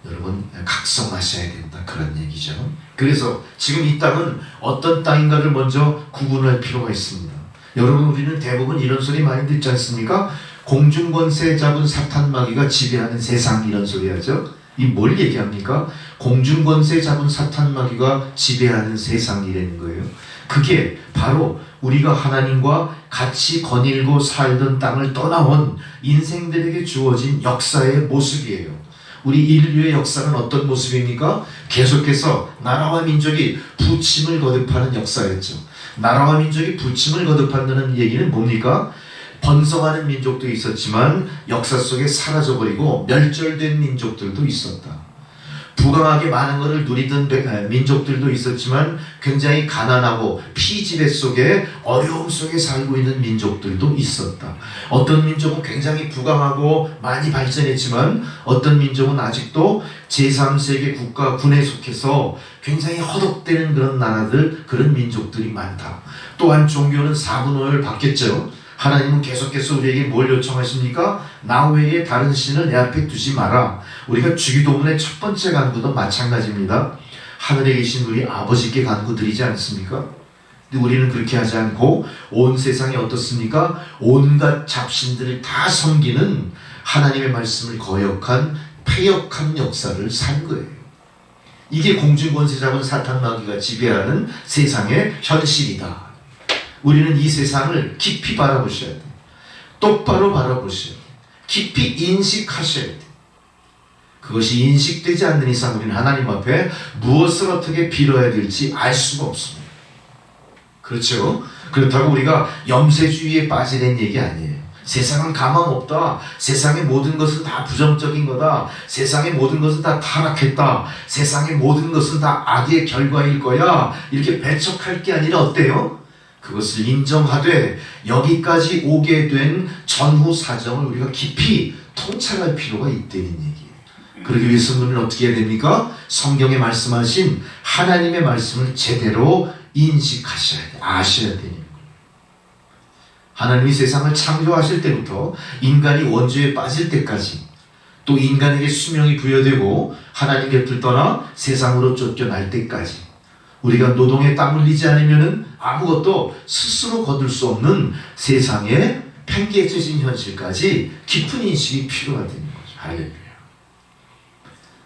여러분 각성하셔야 된다, 그런 얘기죠. 그래서 지금 이 땅은 어떤 땅인가를 먼저 구분할 필요가 있습니다. 여러분, 우리는 대부분 이런 소리 많이 듣지 않습니까? 공중권세 잡은 사탄 마귀가 지배하는 세상, 이런 소리 하죠. 이 뭘 얘기합니까? 공중권세 잡은 사탄 마귀가 지배하는 세상이라는 거예요. 그게 바로 우리가 하나님과 같이 거닐고 살던 땅을 떠나온 인생들에게 주어진 역사의 모습이에요. 우리 인류의 역사는 어떤 모습입니까? 계속해서 나라와 민족이 부침을 거듭하는 역사였죠. 나라와 민족이 부침을 거듭한다는 얘기는 뭡니까? 번성하는 민족도 있었지만 역사 속에 사라져버리고 멸절된 민족들도 있었다. 부강하게 많은 것을 누리던 민족들도 있었지만 굉장히 가난하고 피지배 속에 어려움 속에 살고 있는 민족들도 있었다. 어떤 민족은 굉장히 부강하고 많이 발전했지만 어떤 민족은 아직도 제3세계 국가군에 속해서 굉장히 허덕대는 그런 나라들, 그런 민족들이 많다. 또한 종교는 4분의 5를 바뀌었죠. 하나님은 계속해서 우리에게 뭘 요청하십니까? 나 외에 다른 신을 내 앞에 두지 마라. 우리가 주기도문의 첫 번째 간구도 마찬가지입니다. 하늘에 계신 우리 아버지께 간구드리지 않습니까? 근데 우리는 그렇게 하지 않고 온 세상이 어떻습니까? 온갖 잡신들을 다 섬기는 하나님의 말씀을 거역한 패역한 역사를 산 거예요. 이게 공중권세 잡은 사탄 마귀가 지배하는 세상의 현실이다. 우리는 이 세상을 깊이 바라보셔야 돼요. 똑바로 바라보셔야 돼요. 깊이 인식하셔야 돼요. 그것이 인식되지 않는 이상 우리는 하나님 앞에 무엇을 어떻게 빌어야 될지 알 수가 없습니다. 그렇죠? 그렇다고 우리가 염세주의에 빠지는 얘기 아니에요. 세상은 가망 없다. 세상의 모든 것은 다 부정적인 거다. 세상의 모든 것은 다 타락했다. 세상의 모든 것은 다 악의 결과일 거야. 이렇게 배척할 게 아니라 어때요? 그것을 인정하되 여기까지 오게 된 전후 사정을 우리가 깊이 통찰할 필요가 있다는 얘기예요. 그러기 위해서 우리는 어떻게 해야 됩니까? 성경에 말씀하신 하나님의 말씀을 제대로 인식하셔야 돼요. 아셔야 되는 거예요. 하나님이 세상을 창조하실 때부터 인간이 원죄에 빠질 때까지, 또 인간에게 수명이 부여되고 하나님 곁을 떠나 세상으로 쫓겨날 때까지 우리가 노동에 땀 흘리지 않으면 아무것도 스스로 거둘 수 없는 세상의 팽개쳐진 현실까지 깊은 인식이 필요가 되는 거죠. 할렐루야.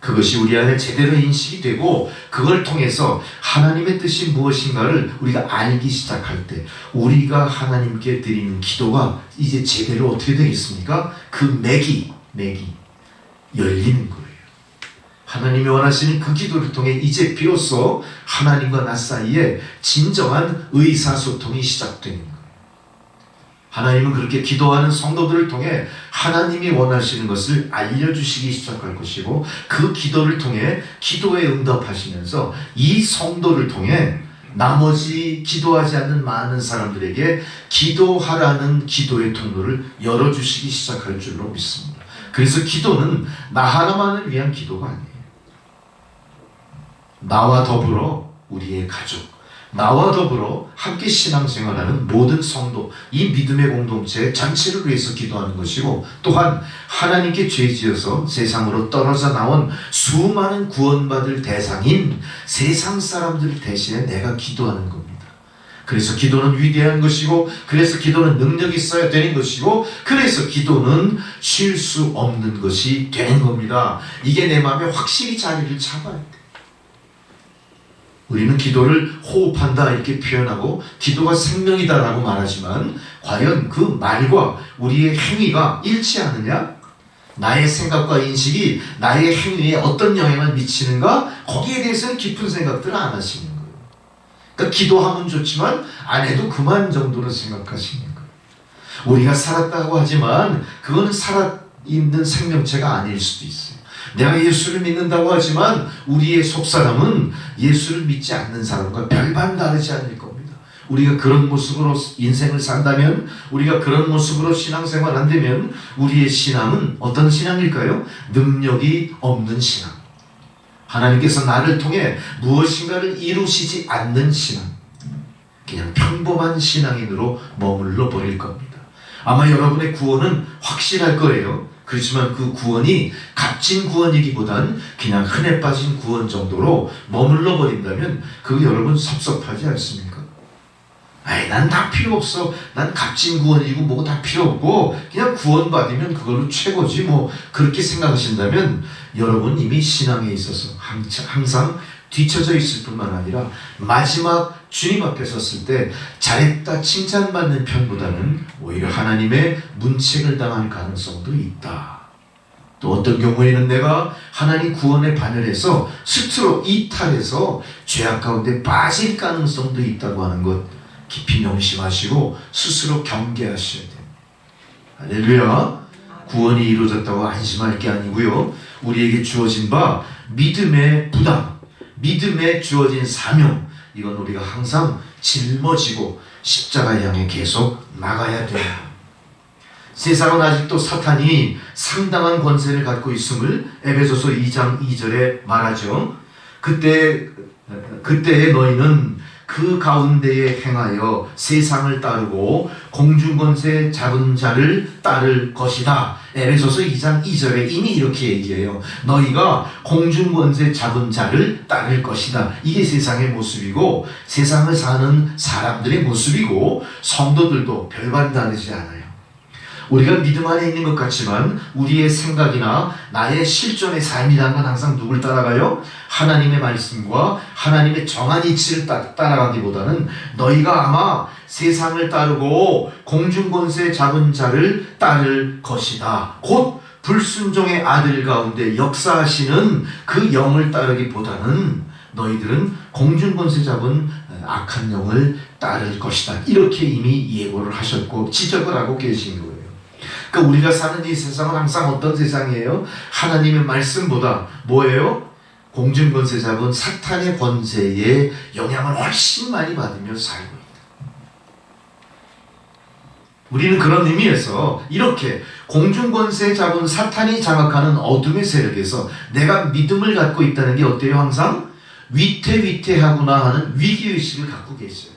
그것이 우리 안에 제대로 인식이 되고 그걸 통해서 하나님의 뜻이 무엇인가를 우리가 알기 시작할 때 우리가 하나님께 드리는 기도가 이제 제대로 어떻게 되겠습니까? 그 맥이 열리는 거예요. 하나님이 원하시는 그 기도를 통해 이제 비로소 하나님과 나 사이에 진정한 의사소통이 시작되는 거예요. 하나님은 그렇게 기도하는 성도들을 통해 하나님이 원하시는 것을 알려주시기 시작할 것이고 그 기도를 통해 기도에 응답하시면서 이 성도를 통해 나머지 기도하지 않는 많은 사람들에게 기도하라는 기도의 통로를 열어주시기 시작할 줄로 믿습니다. 그래서 기도는 나 하나만을 위한 기도가 아니에요. 나와 더불어 우리의 가족, 나와 더불어 함께 신앙생활하는 모든 성도, 이 믿음의 공동체 전체를 위해서 기도하는 것이고, 또한 하나님께 죄지어서 세상으로 떨어져 나온 수많은 구원받을 대상인 세상 사람들 대신에 내가 기도하는 겁니다. 그래서 기도는 위대한 것이고, 그래서 기도는 능력이 있어야 되는 것이고, 그래서 기도는 쉴 수 없는 것이 되는 겁니다. 이게 내 마음에 확실히 자리를 잡아야 돼. 우리는 기도를 호흡한다 이렇게 표현하고 기도가 생명이다라고 말하지만 과연 그 말과 우리의 행위가 일치하느냐? 나의 생각과 인식이 나의 행위에 어떤 영향을 미치는가? 거기에 대해서는 깊은 생각들을 안 하시는 거예요. 그러니까 기도하면 좋지만 안 해도 그만 정도로 생각하시는 거예요. 우리가 살았다고 하지만 그거는 살아있는 생명체가 아닐 수도 있어요. 내가 예수를 믿는다고 하지만 우리의 속사람은 예수를 믿지 않는 사람과 별반 다르지 않을 겁니다. 우리가 그런 모습으로 인생을 산다면, 우리가 그런 모습으로 신앙생활 한다면 우리의 신앙은 어떤 신앙일까요? 능력이 없는 신앙. 하나님께서 나를 통해 무엇인가를 이루시지 않는 신앙. 그냥 평범한 신앙인으로 머물러 버릴 겁니다. 아마 여러분의 구원은 확실할 거예요. 그렇지만 그 구원이 값진 구원이기보단 그냥 흔해 빠진 구원 정도로 머물러 버린다면 그거 여러분 섭섭하지 않습니까? 아이, 난 다 필요 없어. 난 값진 구원이고 뭐고 다 필요 없고 그냥 구원 받으면 그걸로 최고지 뭐, 그렇게 생각하신다면 여러분 이미 신앙에 있어서 항상 뒤처져 있을 뿐만 아니라 마지막 주님 앞에 섰을 때 잘했다 칭찬받는 편보다는 오히려 하나님의 문책을 당할 가능성도 있다. 또 어떤 경우에는 내가 하나님 구원에 반열해서 스스로 이탈해서 죄악 가운데 빠질 가능성도 있다고 하는 것 깊이 명심하시고 스스로 경계하셔야 됩니다. 할렐루야. 구원이 이루어졌다고 안심할 게 아니고요, 우리에게 주어진 바 믿음의 부담, 믿음에 주어진 사명, 이건 우리가 항상 짊어지고 십자가 향해 계속 나가야 돼요. 세상은 아직도 사탄이 상당한 권세를 갖고 있음을 에베소서 2장 2절에 말하죠. 그때에 너희는 그 가운데에 행하여 세상을 따르고 공중권세 잡은 자를 따를 것이다. 에베소서 2장 2절에 이미 이렇게 얘기해요. 너희가 공중권세 잡은 자를 따를 것이다. 이게 세상의 모습이고 세상을 사는 사람들의 모습이고 성도들도 별반 다르지 않아요. 우리가 믿음 안에 있는 것 같지만 우리의 생각이나 나의 실존의 삶이라는 건 항상 누굴 따라가요? 하나님의 말씀과 하나님의 정한 이치를 따라가기보다는 너희가 아마 세상을 따르고 공중권세 잡은 자를 따를 것이다. 곧 불순종의 아들 가운데 역사하시는 그 영을 따르기보다는 너희들은 공중권세 잡은 악한 영을 따를 것이다. 이렇게 이미 예고를 하셨고 지적을 하고 계신 거예요. 그러니까 우리가 사는 이 세상은 항상 어떤 세상이에요? 하나님의 말씀보다 뭐예요? 공중권세 잡은 사탄의 권세에 영향을 훨씬 많이 받으며 살고 있다. 우리는 그런 의미에서 이렇게 공중권세 잡은 사탄이 장악하는 어둠의 세력에서 내가 믿음을 갖고 있다는 게 어때요? 항상 위태위태하구나 하는 위기의식을 갖고 계셔요.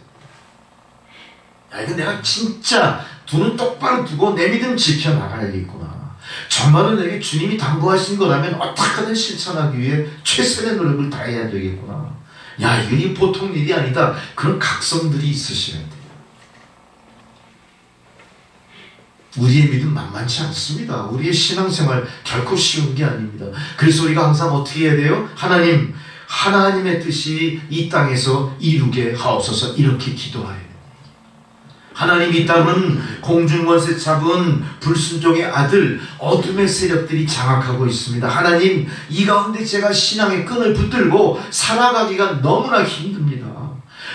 야, 이거 내가 진짜 두 눈 똑바로 두고 내 믿음 지켜나가야겠구나. 정말로 내게 주님이 당부하신 거라면 어떻게든 실천하기 위해 최선의 노력을 다해야 되겠구나. 야, 이게 보통 일이 아니다. 그런 각성들이 있으셔야 돼요. 우리의 믿음 만만치 않습니다. 우리의 신앙생활 결코 쉬운 게 아닙니다. 그래서 우리가 항상 어떻게 해야 돼요? 하나님의 뜻이 이 땅에서 이루게 하옵소서 이렇게 기도하여야 돼요. 하나님 이 땅은 공중권세 잡은 불순종의 아들 어둠의 세력들이 장악하고 있습니다. 하나님 이 가운데 제가 신앙의 끈을 붙들고 살아가기가 너무나 힘듭니다.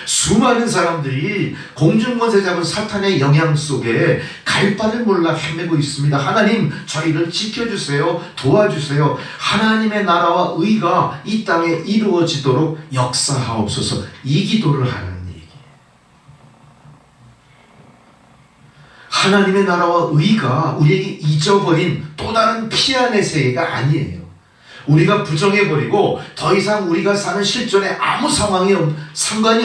수많은 사람들이 공중권세 잡은 사탄의 영향 속에 갈 바를 몰라 헤매고 있습니다. 하나님 저희를 지켜주세요. 도와주세요. 하나님의 나라와 의가 이 땅에 이루어지도록 역사하옵소서 이 기도를 하는 하나님의 나라와 의가 우리에게 잊어버린 또 다른 피안의 세계가 아니에요. 우리가 부정해버리고 더 이상 우리가 사는 실존에 아무 상관이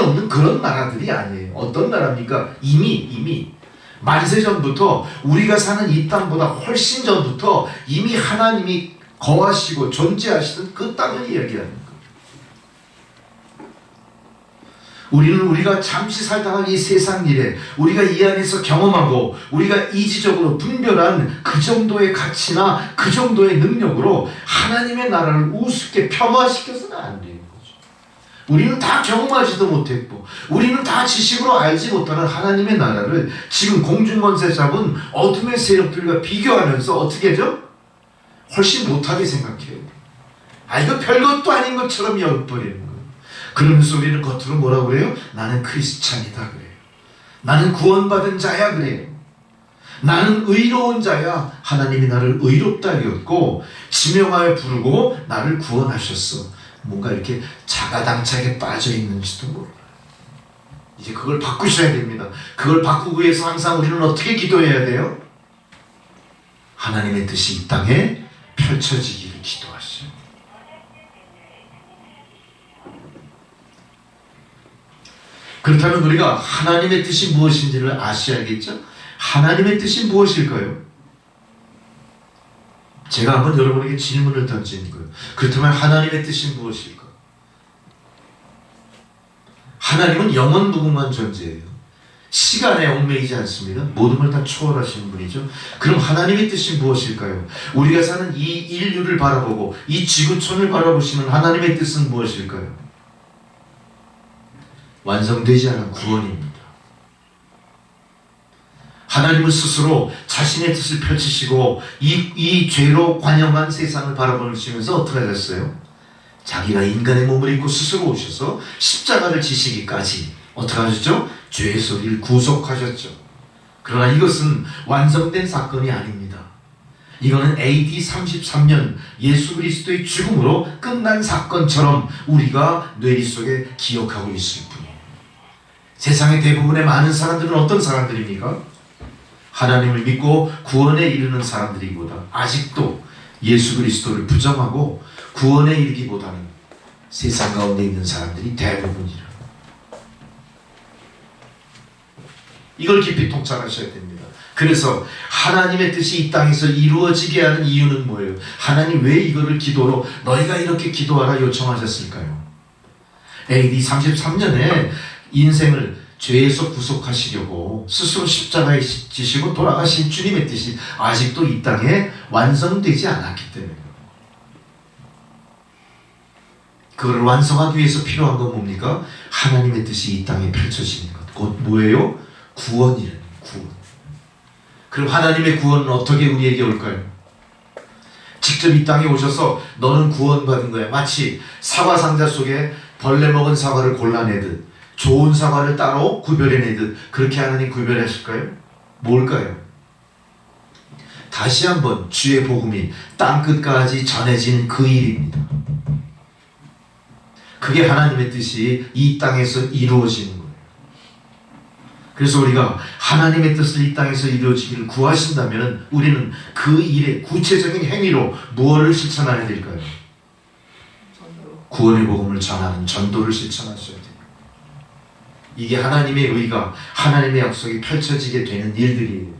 없는 그런 나라들이 아니에요. 어떤 나라입니까? 이미 만세전부터 우리가 사는 이 땅보다 훨씬 전부터 이미 하나님이 거하시고 존재하시던 그 땅을 이야기하는 거예요. 우리가 잠시 살다가 이 세상 일에 우리가 이 안에서 경험하고 우리가 이지적으로 분별한 그 정도의 가치나 그 정도의 능력으로 하나님의 나라를 우습게 폄하시켜서는 안 되는 거죠. 우리는 다 경험하지도 못했고 우리는 다 지식으로 알지 못하는 하나님의 나라를 지금 공중권세 잡은 어둠의 세력들과 비교하면서 어떻게 하죠? 훨씬 못하게 생각해요. 이거 별것도 아닌 것처럼 여겨버리는 거예요. 그러면서 우리는 겉으로 뭐라고 그래요? 나는 크리스찬이다 그래요. 나는 구원받은 자야 그래요. 나는 의로운 자야. 하나님이 나를 의롭다 여겼고 지명하여 부르고 나를 구원하셨어. 뭔가 이렇게 자가당착에 빠져 있는지도 몰라요. 이제 그걸 바꾸셔야 됩니다. 그걸 바꾸기 위해서 항상 우리는 어떻게 기도해야 돼요? 하나님의 뜻이 이 땅에 펼쳐지기를 기도하셔요. 그렇다면 우리가 하나님의 뜻이 무엇인지를 아셔야겠죠? 하나님의 뜻이 무엇일까요? 제가 한번 여러분에게 질문을 던지는 거예요. 그렇다면 하나님의 뜻이 무엇일까? 하나님은 영원 무궁한 존재예요. 시간에 얽매이지 않습니다. 모든 걸 다 초월하시는 분이죠. 그럼 하나님의 뜻이 무엇일까요? 우리가 사는 이 인류를 바라보고 이 지구촌을 바라보시는 하나님의 뜻은 무엇일까요? 완성되지 않은 구원입니다. 하나님은 스스로 자신의 뜻을 펼치시고 이 죄로 관영한 세상을 바라보시면서 어떻게 하셨어요? 자기가 인간의 몸을 입고 스스로 오셔서 십자가를 지시기까지 어떻게 하셨죠? 죄에서 우리를 구속하셨죠. 그러나 이것은 완성된 사건이 아닙니다. 이거는 AD 33년 예수 그리스도의 죽음으로 끝난 사건처럼 우리가 뇌리 속에 기억하고 있을 뿐이에요. 세상의 대부분의 많은 사람들은 어떤 사람들입니까? 하나님을 믿고 구원에 이르는 사람들이기보다 아직도 예수 그리스도를 부정하고 구원에 이르기보다는 세상 가운데 있는 사람들이 대부분이라. 이걸 깊이 통찰하셔야 됩니다. 그래서 하나님의 뜻이 이 땅에서 이루어지게 하는 이유는 뭐예요? 하나님 왜 이거를 기도로 너희가 이렇게 기도하라 요청하셨을까요? AD 33년에 인생을 죄에서 구속하시려고 스스로 십자가에 지시고 돌아가신 주님의 뜻이 아직도 이 땅에 완성되지 않았기 때문에 그걸 완성하기 위해서 필요한 건 뭡니까? 하나님의 뜻이 이 땅에 펼쳐지는 것. 곧 뭐예요? 구원이라는 구원. 그럼 하나님의 구원은 어떻게 우리에게 올까요? 직접 이 땅에 오셔서 너는 구원받은 거야. 마치 사과 상자 속에 벌레 먹은 사과를 골라내듯 좋은 사과를 따로 구별해내듯 그렇게 하나님 구별하실까요? 뭘까요? 다시 한번 주의 복음이 땅끝까지 전해지는 그 일입니다. 그게 하나님의 뜻이 이 땅에서 이루어지는 거예요. 그래서 우리가 하나님의 뜻을 이 땅에서 이루어지기를 구하신다면 우리는 그 일의 구체적인 행위로 무엇을 실천해야 될까요? 구원의 복음을 전하는 전도를 실천하셔야 돼요. 이게 하나님의 의가 하나님의 약속이 펼쳐지게 되는 일들이에요.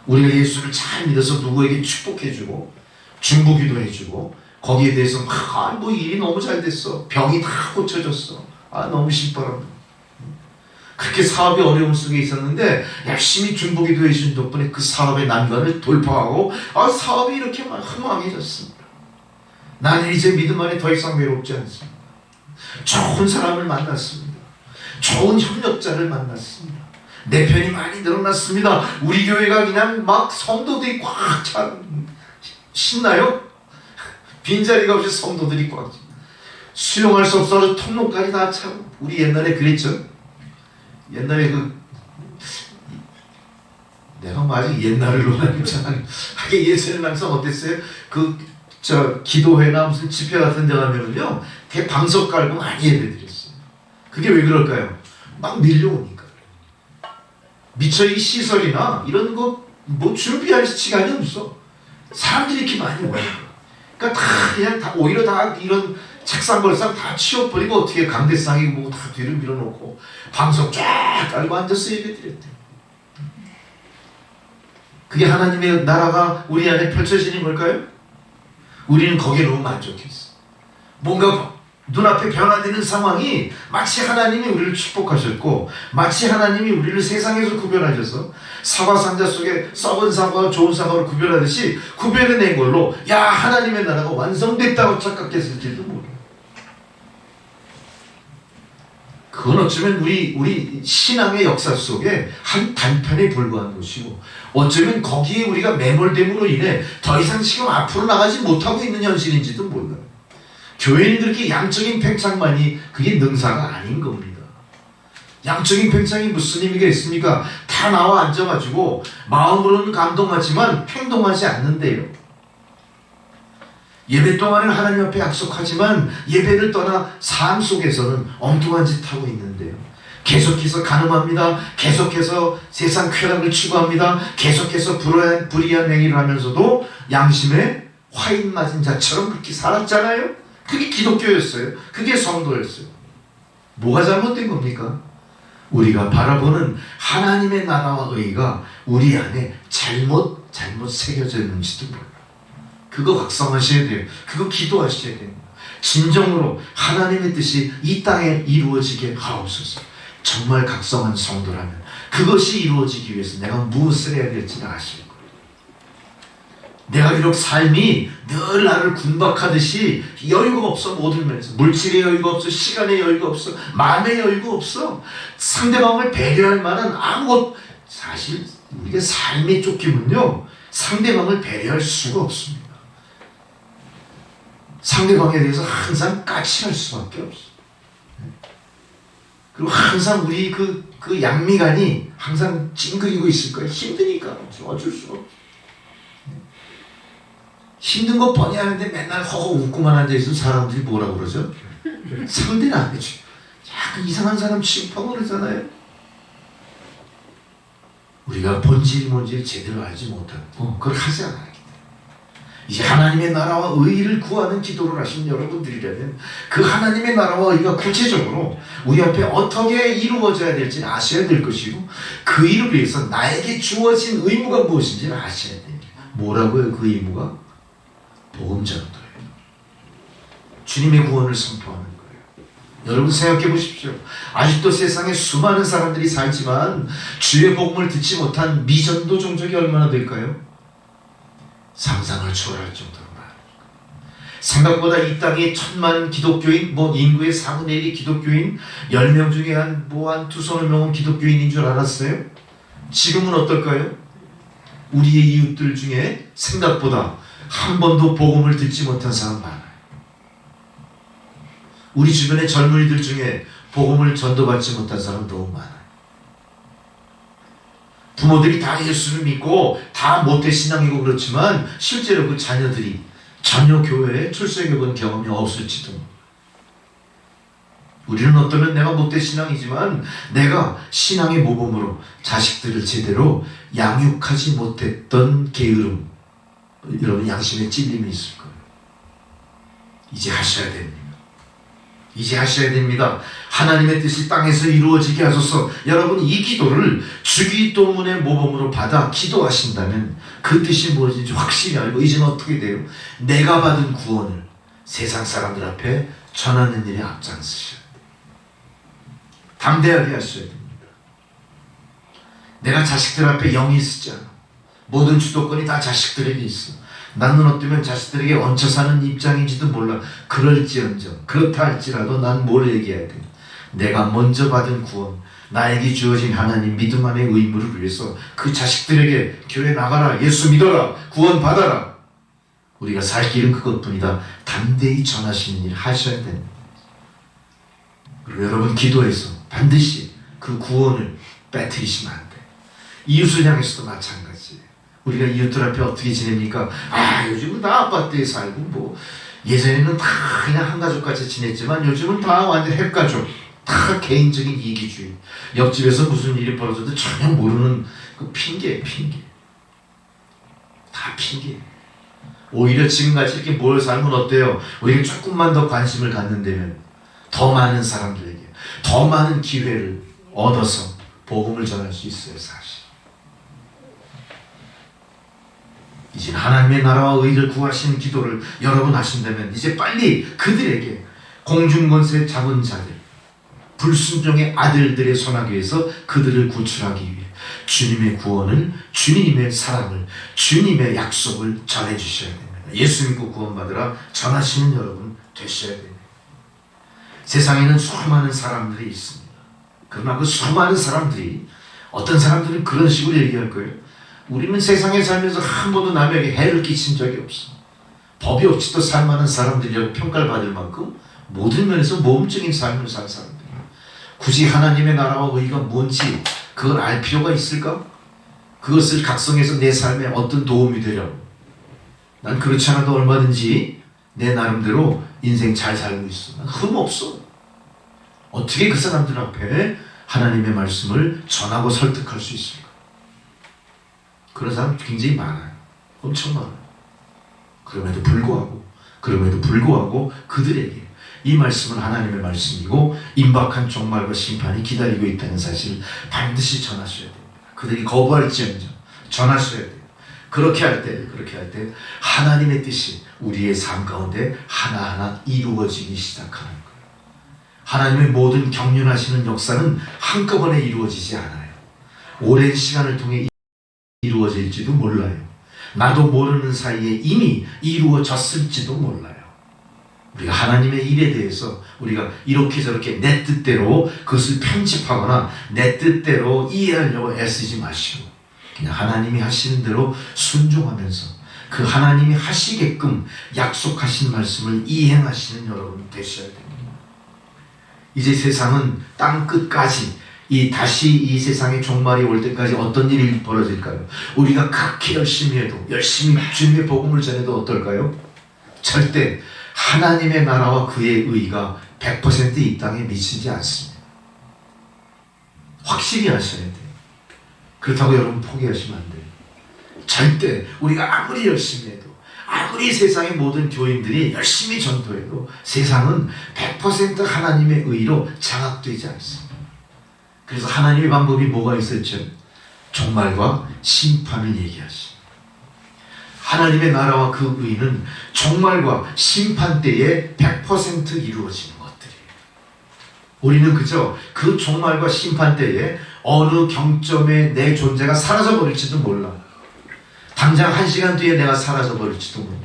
우리가 예수를 잘 믿어서 누구에게 축복해주고 중보기도 해주고 거기에 대해서 뭐 일이 너무 잘 됐어. 병이 다 고쳐졌어. 너무 신바랍니다. 그렇게 사업이 어려움 속에 있었는데 열심히 중보기도 해준 덕분에 그 사업의 난관을 돌파하고 사업이 이렇게 흥황해졌습니다. 나는 이제 믿음 안에 더 이상 외롭지 않습니다. 좋은 사람을 만났습니다. 좋은 협력자를 만났습니다. 내 편이 많이 늘어났습니다. 우리 교회가 그냥 막 성도들이 꽉 찬 신나요? 빈자리가 없이 성도들이 꽉 찬. 수용할 수 없어서 통로까지 다 차고. 우리 옛날에 그랬죠. 옛날에 내가 아직 옛날을 논하니까 하게 예전에는 항상 어땠어요? 기도회나 무슨 집회 같은 데 가면은요 대방석 깔고 많이 예배드렸어요. 그게 왜 그럴까요? 막 밀려오니까. 미처 이 시설이나 이런 거 뭐 준비할 시간이 없어. 사람들이 이렇게 많이 와요. 그러니까 오히려 다 이런 책상 벌상 다 치워버리고 어떻게 강대상이 뭐 다 뒤를 밀어놓고 방석 쫙 깔고 앉아서 예배드렸대. 그게 하나님의 나라가 우리 안에 펼쳐지는 걸까요? 우리는 거기에 너무 만족했어. 뭔가 눈앞에 변화되는 상황이 마치 하나님이 우리를 축복하셨고 마치 하나님이 우리를 세상에서 구별하셔서 사과 상자 속에 썩은 사과와 좋은 사과를 구별하듯이 구별해낸 걸로 하나님의 나라가 완성됐다고 착각했을지도 모르겠어요. 그건 어쩌면 우리 신앙의 역사 속에 한 단편에 불과한 것이고 어쩌면 거기에 우리가 매몰됨으로 인해 더 이상 지금 앞으로 나가지 못하고 있는 현실인지도 몰라요. 교회는 그렇게 양적인 팽창만이 그게 능사가 아닌 겁니다. 양적인 팽창이 무슨 의미가 있습니까? 다 나와 앉아가지고 마음으로는 감동하지만 행동하지 않는데요. 예배 동안은 하나님 앞에 약속하지만 예배를 떠나 삶 속에서는 엉뚱한 짓 하고 있는데요. 계속해서 간음합니다. 계속해서 세상 쾌락을 추구합니다. 계속해서 불의한 행위를 하면서도 양심에 화인 맞은 자처럼 그렇게 살았잖아요. 그게 기독교였어요. 그게 성도였어요. 뭐가 잘못된 겁니까? 우리가 바라보는 하나님의 나라와 의가 우리 안에 잘못 새겨져 있는지도 몰라요. 그거 각성하셔야 돼요. 그거 기도하셔야 돼요. 진정으로 하나님의 뜻이 이 땅에 이루어지게 하옵소서. 정말 각성한 성도라면 그것이 이루어지기 위해서 내가 무엇을 해야 될지를 아실 거예요. 내가 비록 삶이 늘 나를 군박하듯이 여유가 없어. 모든 면에서 물질의 여유가 없어. 시간의 여유가 없어. 마음의 여유가 없어. 상대방을 배려할 만한 아무것. 사실 우리가 삶에 쫓기면요 상대방을 배려할 수가 없습니다. 상대방에 대해서 항상 까칠할 수밖에 없어. 그리고 항상 우리 그 양미간이 항상 찡그리고 있을 거예요. 힘드니까 어쩔 수가 없어. 힘든 거 뻔히 하는데 맨날 허허 웃고만 앉아있으면 사람들이 뭐라고 그러죠? 상대는 안 해줘. 약간 이상한 사람 취급하고 그러잖아요. 우리가 본질 뭔지를 제대로 알지 못하고 그걸 하지 않아요. 이제 하나님의 나라와 의의를 구하는 기도를 하신 여러분들이라면 그 하나님의 나라와 의의가 구체적으로 우리 앞에 어떻게 이루어져야 될지 아셔야 될 것이고, 그 일을 위해서 나에게 주어진 의무가 무엇인지를 아셔야 돼요. 뭐라고요? 그 의무가? 복음 전도예요. 주님의 구원을 선포하는 거예요. 여러분 생각해 보십시오. 아직도 세상에 수많은 사람들이 살지만 주의 복음을 듣지 못한 미전도 종족이 얼마나 될까요? 상상을 초월할 정도로 많아요. 생각보다 이 땅에 1000만 기독교인, 인구의 4분의 1이 기독교인, 10명 중에 한 두 손을 놓은 기독교인인 줄 알았어요? 지금은 어떨까요? 우리의 이웃들 중에 생각보다 한 번도 복음을 듣지 못한 사람 많아요. 우리 주변의 젊은이들 중에 복음을 전도받지 못한 사람 너무 많아요. 부모들이 다 예수를 믿고 다 모태신앙이고 그렇지만 실제로 그 자녀들이 전혀 교회에 출석해본 경험이 없을지도. 우리는 어쩌면 내가 모태신앙이지만 내가 신앙의 모범으로 자식들을 제대로 양육하지 못했던 게으름, 여러분 양심에 찔림이 있을 거예요. 이제 하셔야 됩니다. 이제 하셔야 됩니다. 하나님의 뜻이 땅에서 이루어지게 하소서. 여러분 이 기도를 주기도문의 모범으로 받아 기도하신다면 그 뜻이 무엇인지 확실히 알고 이제는 어떻게 돼요? 내가 받은 구원을 세상 사람들 앞에 전하는 일에 앞장서셔야 돼요. 담대하게 하셔야 됩니다. 내가 자식들 앞에 영이 쓰지 않아. 모든 주도권이 다 자식들에게 있어. 나는 어쩌면 자식들에게 얹혀 사는 입장인지도 몰라. 그럴지언정 그렇다 할지라도 난 뭘 얘기해야 돼? 내가 먼저 받은 구원, 나에게 주어진 하나님 믿음 안의 의무를 위해서 그 자식들에게 교회 나가라, 예수 믿어라, 구원 받아라. 우리가 살 길은 그것뿐이다. 담대히 전하시는 일 하셔야 됩니다. 그리고 여러분 기도해서 반드시 그 구원을 빼뜨리시면 안 돼. 이웃을 향해서도 마찬가지예요. 우리가 이웃들 앞에 어떻게 지냅니까? 요즘은 다 아파트에 살고 예전에는 다 그냥 한 가족같이 지냈지만 요즘은 다 완전 핵가족, 다 개인적인 이기주의. 옆집에서 무슨 일이 벌어져도 전혀 모르는 그 핑계. 다 핑계. 오히려 지금같이 이렇게 모여 살면 어때요? 우리가 조금만 더 관심을 갖는다면 더 많은 사람들에게 더 많은 기회를 얻어서 복음을 전할 수 있어요. 사실 이제 하나님의 나라와 의를 구하시는 기도를 여러분 하신다면 이제 빨리 그들에게 공중권세 잡은 자들, 불순종의 아들들의 손아귀에서 그들을 구출하기 위해 주님의 구원을, 주님의 사랑을, 주님의 약속을 전해주셔야 됩니다. 예수 믿고 구원받으라 전하시는 여러분 되셔야 됩니다. 세상에는 수많은 사람들이 있습니다. 그러나 그 수많은 사람들이, 어떤 사람들은 그런 식으로 얘기할 거예요. 우리는 세상에 살면서 한 번도 남에게 해를 끼친 적이 없어. 법이 없이도 살만한 사람들이라고 평가를 받을 만큼 모든 면에서 모범적인 삶을 산 사람들이에요. 굳이 하나님의 나라와 의의가 뭔지 그걸 알 필요가 있을까? 그것을 각성해서 내 삶에 어떤 도움이 되려고. 난 그렇지 않아도 얼마든지 내 나름대로 인생 잘 살고 있어. 난 흠 없어. 어떻게 그 사람들 앞에 하나님의 말씀을 전하고 설득할 수 있을까? 그런 사람 굉장히 많아요. 엄청 많아요. 그럼에도 불구하고 그들에게 이 말씀은 하나님의 말씀이고 임박한 종말과 심판이 기다리고 있다는 사실을 반드시 전하셔야 됩니다. 그들이 거부할지언정 전하셔야 돼요. 그렇게 할 때 하나님의 뜻이 우리의 삶 가운데 하나하나 이루어지기 시작하는 거예요. 하나님의 모든 경륜하시는 역사는 한꺼번에 이루어지지 않아요. 오랜 시간을 통해 이루어질지도 몰라요. 나도 모르는 사이에 이미 이루어졌을지도 몰라요. 우리가 하나님의 일에 대해서 우리가 이렇게 저렇게 내 뜻대로 그것을 편집하거나 내 뜻대로 이해하려고 애쓰지 마시고 그냥 하나님이 하시는 대로 순종하면서 그 하나님이 하시게끔 약속하신 말씀을 이행하시는 여러분 되셔야 됩니다. 이제 세상은 땅 끝까지 다시 이 세상의 종말이 올 때까지 어떤 일이 벌어질까요? 우리가 그렇게 열심히 해도, 열심히 주님의 복음을 전해도 어떨까요? 절대 하나님의 나라와 그의 의가 100% 이 땅에 미치지 않습니다. 확실히 하셔야 돼요. 그렇다고 여러분 포기하시면 안 돼요. 절대 우리가 아무리 열심히 해도, 아무리 세상의 모든 교인들이 열심히 전도해도 세상은 100% 하나님의 의로 장악되지 않습니다. 그래서 하나님의 방법이 뭐가 있었죠? 종말과 심판을 얘기하십니다. 하나님의 나라와 그 의는 종말과 심판 때에 100% 이루어지는 것들이에요. 우리는 그저 그 종말과 심판 때에 어느 경점에 내 존재가 사라져버릴지도 몰라. 당장 1시간 뒤에 내가 사라져버릴지도 몰라.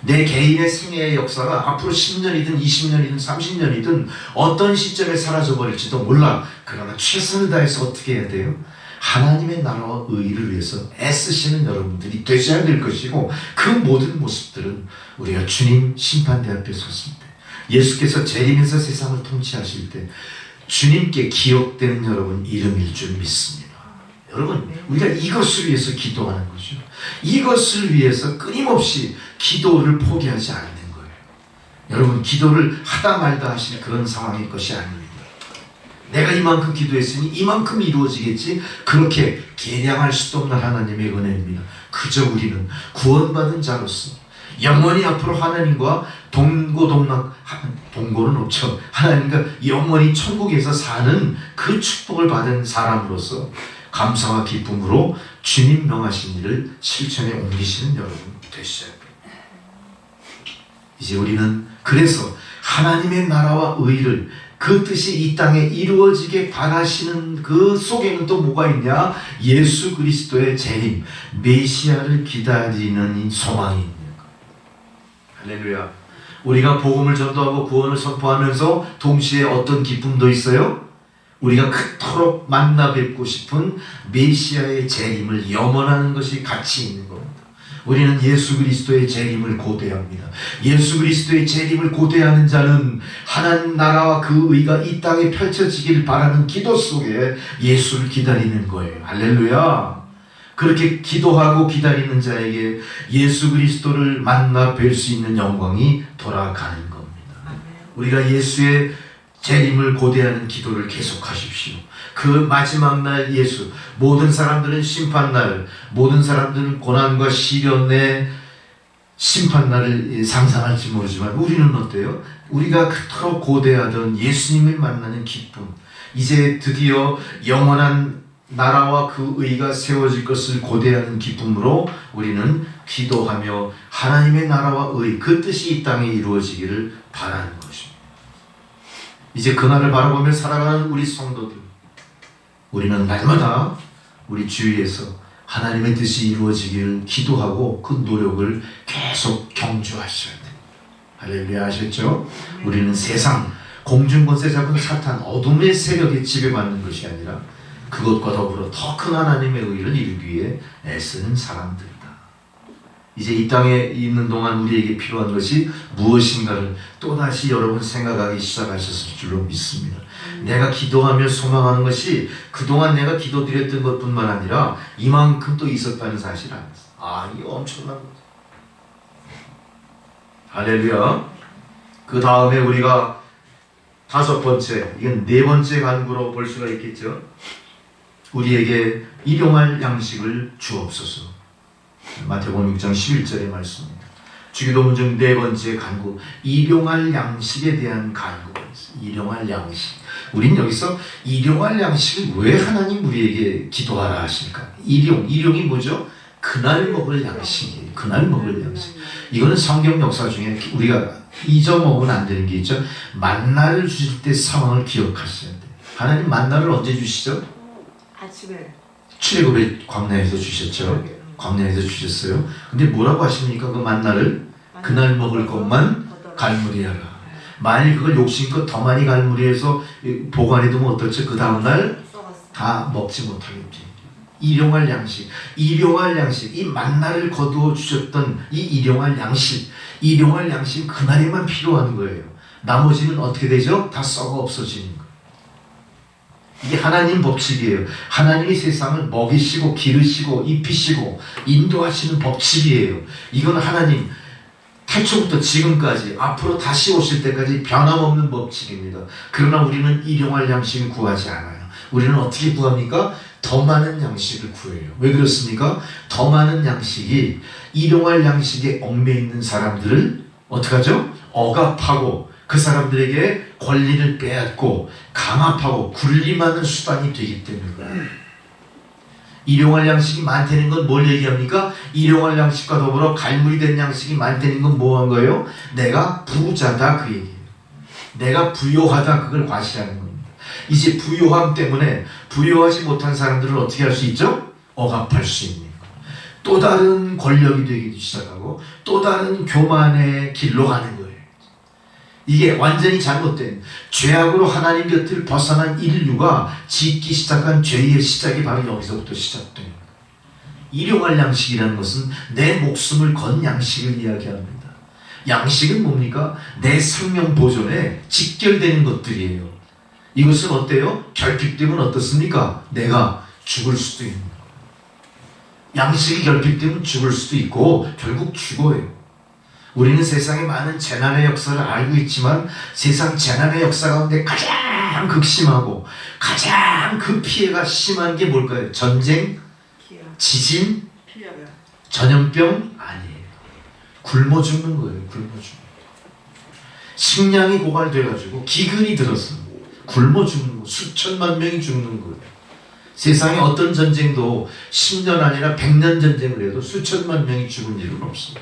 내 개인의 생애의 역사가 앞으로 10년이든 20년이든 30년이든 어떤 시점에 사라져버릴지도 몰라. 그러나 최선을 다해서 어떻게 해야 돼요? 하나님의 나라와 의를 위해서 애쓰시는 여러분들이 되셔야 될 것이고, 그 모든 모습들은 우리가 주님 심판대 앞에 섰을 때, 예수께서 재림에서 세상을 통치하실 때 주님께 기억되는 여러분 이름일 줄 믿습니다. 여러분, 우리가 이것을 위해서 기도하는 거죠. 이것을 위해서 끊임없이 기도를 포기하지 않는 거예요. 여러분, 기도를 하다 말다 하실 그런 상황일 것이 아닙니다. 내가 이만큼 기도했으니 이만큼 이루어지겠지, 그렇게 계량할 수도 없는 하나님의 은혜입니다. 그저 우리는 구원받은 자로서 영원히 앞으로 하나님과 동고동락, 동고는 없죠. 하나님과 영원히 천국에서 사는 그 축복을 받은 사람으로서 감사와 기쁨으로 주님 명하신 일을 실천에 옮기시는 여러분 되셔야 됩니다. 이제 우리는 그래서 하나님의 나라와 의를, 그 뜻이 이 땅에 이루어지게 바라시는 그 속에는 또 뭐가 있냐? 예수 그리스도의 재림, 메시아를 기다리는 소망이 있는 거예요. 할렐루야. 우리가 복음을 전도하고 구원을 선포하면서 동시에 어떤 기쁨도 있어요? 우리가 그토록 만나 뵙고 싶은 메시아의 재림을 염원하는 것이 같이 있는 겁니다. 우리는 예수 그리스도의 재림을 고대합니다. 예수 그리스도의 재림을 고대하는 자는 하나님 나라와 그 의가 이 땅에 펼쳐지길 바라는 기도 속에 예수를 기다리는 거예요. 할렐루야. 그렇게 기도하고 기다리는 자에게 예수 그리스도를 만나 뵐 수 있는 영광이 돌아가는 겁니다. 우리가 예수의 재림을 고대하는 기도를 계속하십시오. 그 마지막 날 예수, 모든 사람들은 심판날, 모든 사람들은 고난과 시련의 심판날을 상상할지 모르지만 우리는 어때요? 우리가 그토록 고대하던 예수님을 만나는 기쁨, 이제 드디어 영원한 나라와 그 의가 세워질 것을 고대하는 기쁨으로 우리는 기도하며 하나님의 나라와 의, 그 뜻이 이 땅에 이루어지기를 바라는 것입니다. 이제 그날을 바라보며 살아가는 우리 성도들, 우리는 날마다 우리 주위에서 하나님의 뜻이 이루어지기를 기도하고 그 노력을 계속 경주하셔야 돼요. 할렐루야 하셨죠? 우리는 세상 공중권세 잡은 사탄 어둠의 세력에 지배받는 것이 아니라 그것과 더불어 더 큰 하나님의 의를 이루기 위해 애쓰는 사람들이다. 이제 이 땅에 있는 동안 우리에게 필요한 것이 무엇인가를 또다시 여러분 생각하기 시작하셨을 줄로 믿습니다. 내가 기도하며 소망하는 것이 그동안 내가 기도드렸던 것뿐만 아니라 이만큼 또 있었다는 사실 아니었어요. 이게 엄청난 거죠. 할렐루야. 그 다음에 우리가 다섯 번째, 이건 네 번째 간구로 볼 수가 있겠죠. 우리에게 일용할 양식을 주옵소서. 마태복음 6장 11절의 말씀입니다. 주기도문 중 네 번째 간구, 일용할 양식에 대한 간구가 있어요. 일용할 양식. 우린 여기서 일용할 양식을 왜 하나님 우리에게 기도하라 하실까? 일용이 뭐죠? 그날 먹을 양식이에요. 그날 먹을 양식. 이거는 성경 역사 중에 우리가 잊어먹으면 안 되는 게 있죠. 만나를 주실 때 상황을 기억하셔야 돼요. 하나님 만나를 언제 주시죠?
아침에
출애굽의 광야에서 주셨죠. 광야에서 주셨어요. 근데 뭐라고 하십니까? 그 만나를 그날 먹을 것만 갈무리하라. 만일 그걸 욕심껏 더 많이 갈무리해서 보관해두면 어떨지? 그 다음날 다 먹지 못하겠지. 일용할 양식, 일용할 양식, 이 만나를 거두어 주셨던 이 일용할 양식, 일용할 양식 그날에만 필요한 거예요. 나머지는 어떻게 되죠? 다 썩어 없어지는 거예요. 이게 하나님 법칙이에요. 하나님이 세상을 먹이시고 기르시고 입히시고 인도하시는 법칙이에요. 이건 하나님 태초부터 지금까지 앞으로 다시 오실 때까지 변함없는 법칙입니다. 그러나 우리는 일용할 양식을 구하지 않아요. 우리는 어떻게 구합니까? 더 많은 양식을 구해요. 왜 그렇습니까? 더 많은 양식이 일용할 양식에 얽매여 있는 사람들을 어떡하죠? 억압하고 그 사람들에게 권리를 빼앗고 강압하고 군림하는 수단이 되기 때문에 일용할 양식이 많다는 건 뭘 얘기합니까? 일용할 양식과 더불어 갈물이 된 양식이 많다는 건 뭐 한 거예요? 내가 부자다 그 얘기예요. 내가 부요하다 그걸 과시하는 겁니다. 이제 부요함 때문에 부요하지 못한 사람들을 어떻게 할 수 있죠? 억압할 수 있는 거. 또 다른 권력이 되기 시작하고 또 다른 교만의 길로 가는 거예요. 이게 완전히 잘못된 죄악으로 하나님 곁을 벗어난 인류가 짓기 시작한 죄의 시작이 바로 여기서부터 시작돼요. 일용할 양식이라는 것은 내 목숨을 건 양식을 이야기합니다. 양식은 뭡니까? 내 생명 보존에 직결되는 것들이에요. 이것은 어때요? 결핍되면 어떻습니까? 내가 죽을 수도 있는 거예요. 양식이 결핍되면 죽을 수도 있고 결국 죽어요. 우리는 세상의 많은 재난의 역사를 알고 있지만 세상 재난의 역사 가운데 가장 극심하고 가장 그 피해가 심한 게 뭘까요? 전쟁, 지진, 전염병 아니에요. 굶어 죽는 거예요. 굶어 죽는 거예요. 식량이 고갈돼가지고 기근이 들어서 굶어 죽는 거, 수천만 명이 죽는 거예요. 세상에 어떤 전쟁도 10년 아니라 100년 전쟁을 해도 수천만 명이 죽은 일은 없어요.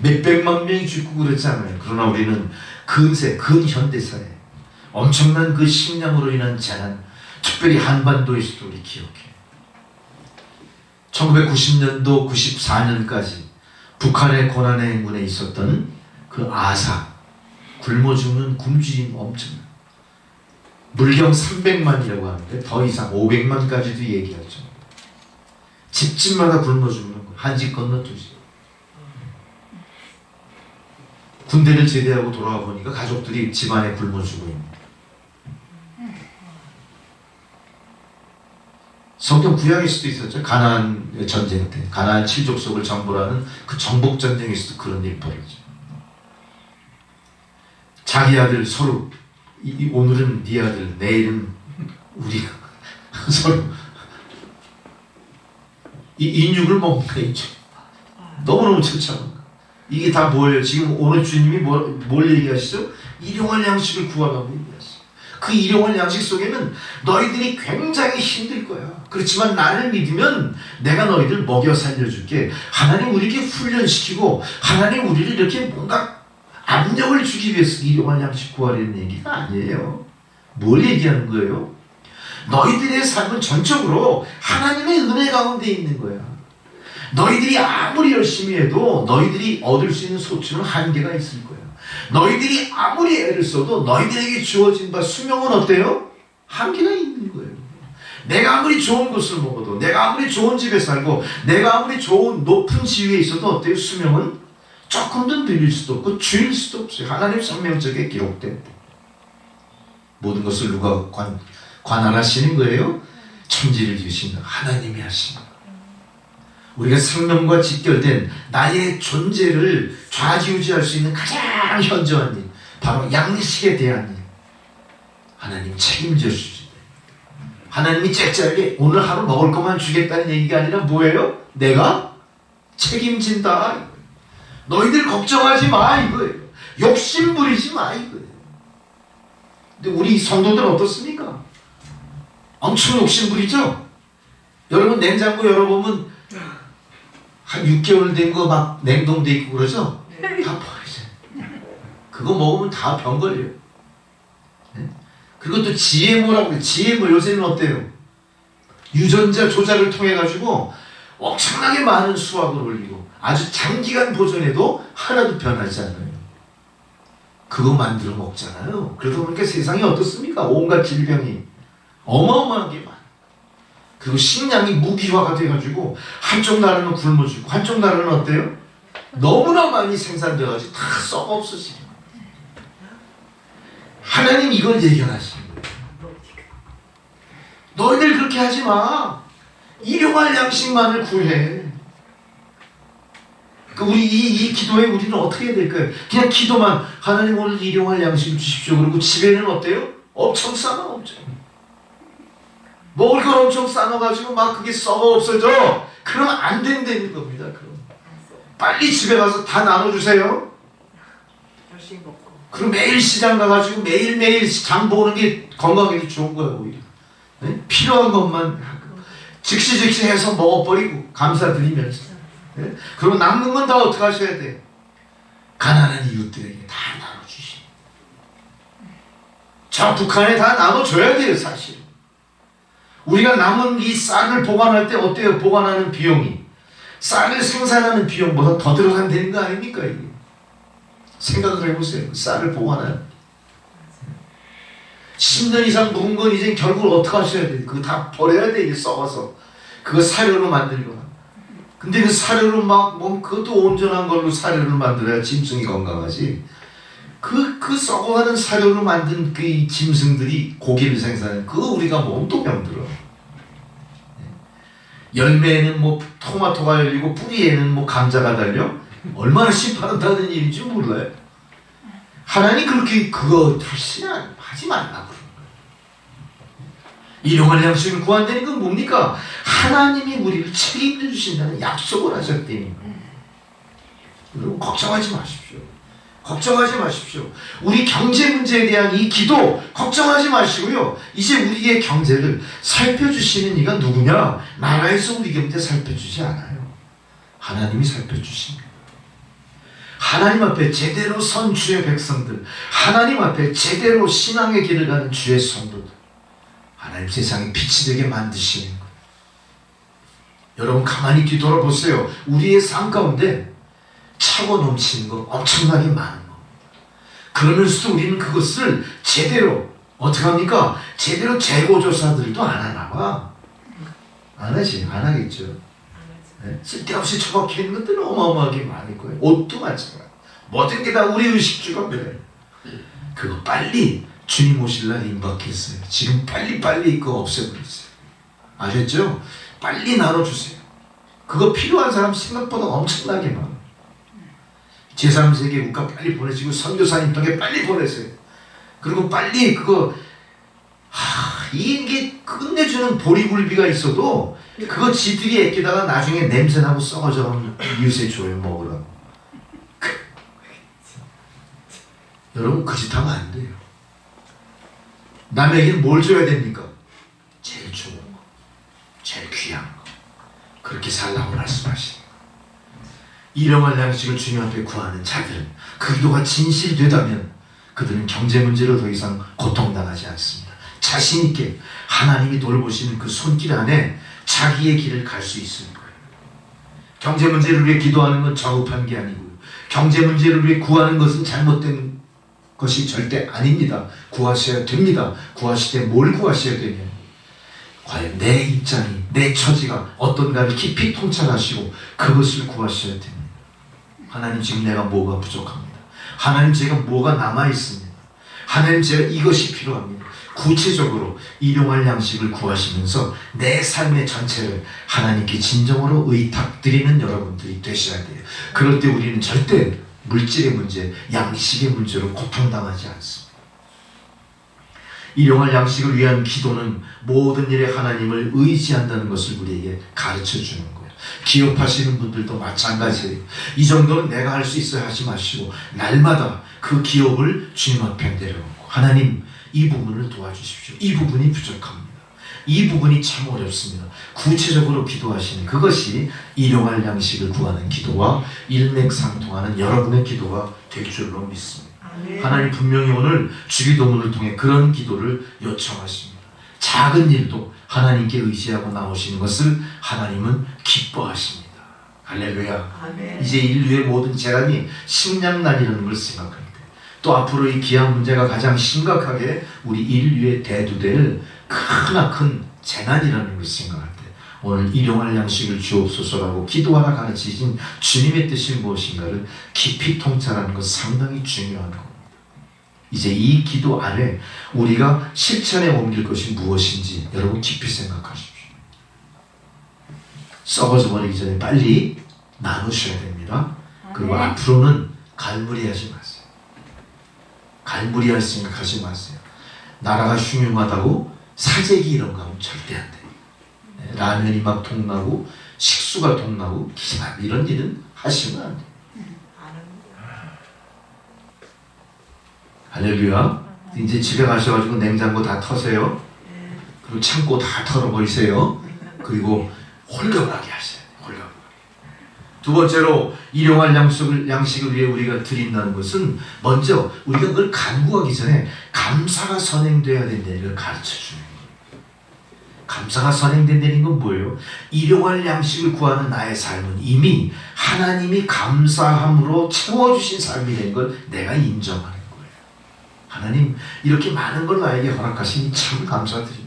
몇백만 명이 죽고 그렇지 않아요. 그러나 우리는 근현대사에 엄청난 그 식량으로 인한 재난, 특별히 한반도에서도 우리 기억해요. 1990년도, 94년까지 북한의 고난의 행군에 있었던 그 아사, 굶어 죽는 굶주림 엄청난 물경 300만이라고 하는데 더 이상 500만까지도 얘기하죠. 집집마다 굶어 죽는 거. 한 집 건너 두 집. 군대를 제대하고 돌아와 보니까 가족들이 집안에 굶어 죽고 있는. 성경 구약일 수도 있었죠. 가나안 전쟁 때 가나안 7족속을 정벌하는 그 정복 전쟁에서도 그런 일 벌어져. 자기 아들 서로 오늘은 네 아들, 내일은 우리가 서로 이 인육을 먹는 거죠. 너무너무 처참한 거. 이게 다 뭐예요? 지금 오늘 주님이 뭘 얘기하시죠? 일용할 양식을 구하라고 얘기하시죠. 그 일용할 양식 속에는 너희들이 굉장히 힘들 거야. 그렇지만 나를 믿으면 내가 너희들 먹여 살려줄게. 하나님 우리에게 훈련시키고 하나님 우리를 이렇게 뭔가 압력을 주기 위해서 일용할 양식 구하려는 얘기가 아니에요. 뭘 얘기하는 거예요? 너희들의 삶은 전적으로 하나님의 은혜 가운데 있는 거야. 너희들이 아무리 열심히 해도 너희들이 얻을 수 있는 소출은 한계가 있을 거야. 너희들이 아무리 애를 써도 너희들에게 주어진 바 수명은 어때요? 한계가 있는 거예요. 내가 아무리 좋은 것을 먹어도 내가 아무리 좋은 집에 살고 내가 아무리 좋은 높은 지위에 있어도 어때요? 수명은 조금 더 늘릴 수도 없고 줄일 수도 없어요. 하나님 생명책에 기록된 모든 것을 누가 관할하시는 거예요? 천지를 지으신 하나님이 하시는 거예요. 우리가 생명과 직결된 나의 존재를 좌지우지할 수 있는 가장 현저한 일, 바로 양식에 대한 일. 하나님 책임져 주시죠. 하나님이 째짜리게 오늘 하루 먹을 것만 주겠다는 얘기가 아니라 뭐예요? 내가 책임진다. 너희들 걱정하지 마 이거예요. 욕심 부리지 마 이거예요. 근데 우리 성도들은 어떻습니까? 엄청 욕심 부리죠? 여러분 냉장고 열어보면 한 6개월 된 거 막 냉동돼 있고 그러죠? 다 버리죠. 그거 먹으면 다 병 걸려요. 네? 그리고 또 GMO라고 해요. GMO 요새는 어때요? 유전자 조작을 통해 가지고 엄청나게 많은 수확을 올리고 아주 장기간 보존해도 하나도 변하지 않아요. 그거 만들어 먹잖아요. 그러다 보니까 세상이 어떻습니까? 온갖 질병이 어마어마하게 많아요. 그리고 식량이 무기화가 돼가지고 한쪽 나라는 굶어 죽고 한쪽 나라는 어때요? 너무나 많이 생산돼가지고 다 썩어 없어지고. 하나님 이걸 예견하시는 거예요. 너희들 그렇게 하지 마. 일용할 양식만을 구해. 우리 이 기도에 우리는 어떻게 해야 될까요? 그냥 기도만, 하나님 오늘 일용할 양식을 주십시오. 그리고 집에는 어때요? 엄청 싸놔, 엄청. 먹을 걸 엄청 싸놔가지고 막 그게 썩어 없어져. 그러면 안 된다는 겁니다. 그럼 빨리 집에 가서 다 나눠주세요.
열심히 먹고.
그리고 매일 시장 가가지고 매일매일 장 보는 게 건강에도 좋은 거예요. 오히려. 네? 필요한 것만 즉시 해서 먹어버리고 감사드리면서. 네? 그리고 남는 건 다 어떻게 하셔야 돼요? 가난한 이웃들에게 다 나눠주시고. 저 북한에 다 나눠줘야 돼요. 사실 우리가 남은 이 쌀을 보관할 때 어때요? 보관하는 비용이 쌀을 생산하는 비용보다 더 들어간다는 거 아닙니까? 이게 생각을 해보세요. 쌀을 보관하는 10년 이상 묵은 건 이제 결국 어떻게 하셔야 돼요? 그거 다 버려야 돼. 이게 썩어서 그거 사료로 만들거나. 근데 그 사료로 그것도 온전한 걸로 사료를 만들어야 짐승이 건강하지. 그 썩어가는 사료로 만든 그 짐승들이 고기를 생산해. 그거 우리가 먹으면 또 병들어. 열매에는 토마토가 열리고 뿌리에는 감자가 달려. 얼마나 심판한다는 일인지 몰라요. 하나님 그렇게 그거 다시 하지 말라고 그러는 거예요. 일용할 양식을 구한다는 건 뭡니까? 하나님이 우리를 책임져 주신다는 약속을 하셨다니. 여러분 걱정하지 마십시오. 걱정하지 마십시오. 우리 경제 문제에 대한 이 기도 걱정하지 마시고요. 이제 우리의 경제를 살펴주시는 이가 누구냐? 나라에서 우리 경제 살펴주지 않아요. 하나님이 살펴주십니다. 하나님 앞에 제대로 선 주의 백성들, 하나님 앞에 제대로 신앙의 길을 가는 주의 성도들, 하나님 세상에 빛이 되게 만드시는 거예요. 여러분 가만히 뒤돌아보세요. 우리의 삶 가운데 차고 넘치는 거 엄청나게 많은 겁니다. 그러면서도 우리는 그것을 제대로 어떻게 합니까? 제대로 재고조사들도 안 하나 봐. 안 하지, 안 하겠죠. 네? 쓸데없이 처박혀 있는 것들은 어마어마하게 많을 거예요. 옷도 마찬가지. 모든 게 다 우리 의식주가 그래. 그거 빨리 주님 오실 날 임박했어요. 지금 빨리 그거 없애버렸어요. 아셨죠? 빨리 나눠주세요. 그거 필요한 사람 생각보다 엄청나게 많아요. 제3세계 국가 빨리 보내시고 선교사님 통해 빨리 보내세요. 그리고 빨리 그거 이게 끝내주는 보리굴비가 있어도 그거 지들이 애끼다가 나중에 냄새나고 썩어져가면 이웃에 줘요 먹으라고. 여러분 그 짓 하면 안 돼요. 남에게 뭘 줘야 됩니까? 제일 좋은 거, 제일 귀한 거. 그렇게 살라고 말씀하시는 일용할 양식을 주님 앞에 구하는 자들은 그 기도가 진실되다면 그들은 경제 문제로 더 이상 고통당하지 않습니다. 자신 있게 하나님이 돌보시는 그 손길 안에 자기의 길을 갈 수 있을 거예요. 경제 문제를 위해 기도하는 건 저급한 게 아니고요. 경제 문제를 위해 구하는 것은 잘못된 것이 절대 아닙니다. 구하셔야 됩니다. 구하실 때 뭘 구하셔야 되냐? 과연 내 입장이, 내 처지가 어떤가를 깊이 통찰하시고 그것을 구하셔야 됩니다. 하나님 지금 내가 뭐가 부족합니다. 하나님 제가 뭐가 남아있습니다. 하나님 제가 이것이 필요합니다. 구체적으로 일용할 양식을 구하시면서 내 삶의 전체를 하나님께 진정으로 의탁드리는 여러분들이 되셔야 돼요. 그럴 때 우리는 절대 물질의 문제, 양식의 문제로 고통당하지 않습니다. 일용할 양식을 위한 기도는 모든 일에 하나님을 의지한다는 것을 우리에게 가르쳐주는 거예요. 기업하시는 분들도 마찬가지예요. 이 정도는 내가 할 수 있어야 하지 마시고 날마다 그 기업을 주님 앞에 내려놓고 하나님 이 부분을 도와주십시오. 이 부분이 부족합니다. 이 부분이 참 어렵습니다. 구체적으로 기도하시는 그것이 일용할 양식을 구하는 기도와 일맥상통하는 여러분의 기도가 될 줄로 믿습니다. 하나님 분명히 오늘 주기도문을 통해 그런 기도를 요청하십니다. 작은 일도 하나님께 의지하고 나오시는 것을 하나님은 기뻐하십니다. 할렐루야.
아멘.
이제 인류의 모든 재난이 식량난이라는 걸 생각합니다. 또 앞으로 이 기한 문제가 가장 심각하게 우리 인류의 대두될 크나큰 재난이라는 걸 생각할 때 오늘 일용할 양식을 주옵소서라고 기도하라 가르치신 주님의 뜻이 무엇인가를 깊이 통찰하는 것 상당히 중요한 겁니다. 이제 이 기도 안에 우리가 실천에 옮길 것이 무엇인지 여러분 깊이 생각하십시오. 썩어져 버리기 전에 빨리 나누셔야 됩니다. 그리고 앞으로는 갈무리하지 마세요. 갈무리할 생각하지 마세요. 나라가 흉흉하다고 사재기 이런 거 하면 절대 안 돼요. 라면이 막 동나고 식수가 동나고 기사 이런 일은 하시면 안 돼요. 할렐루야. 이제 집에 가셔가지고 냉장고 다 터세요. 그리고 창고 다 털어버리세요. 그리고 홀가분하게 하셔야 돼요. 홀가분하게. 두 번째로 일용할 양식을 위해 우리가 드린다는 것은 먼저 우리가 그걸 간구하기 전에 감사가 선행돼야 된다는 걸 가르쳐주는 거예요. 감사가 선행된다는 건 뭐예요? 일용할 양식을 구하는 나의 삶은 이미 하나님이 감사함으로 채워주신 삶이 된 걸 내가 인정하는 거예요. 하나님 이렇게 많은 걸 나에게 허락하시니 참 감사드립니다.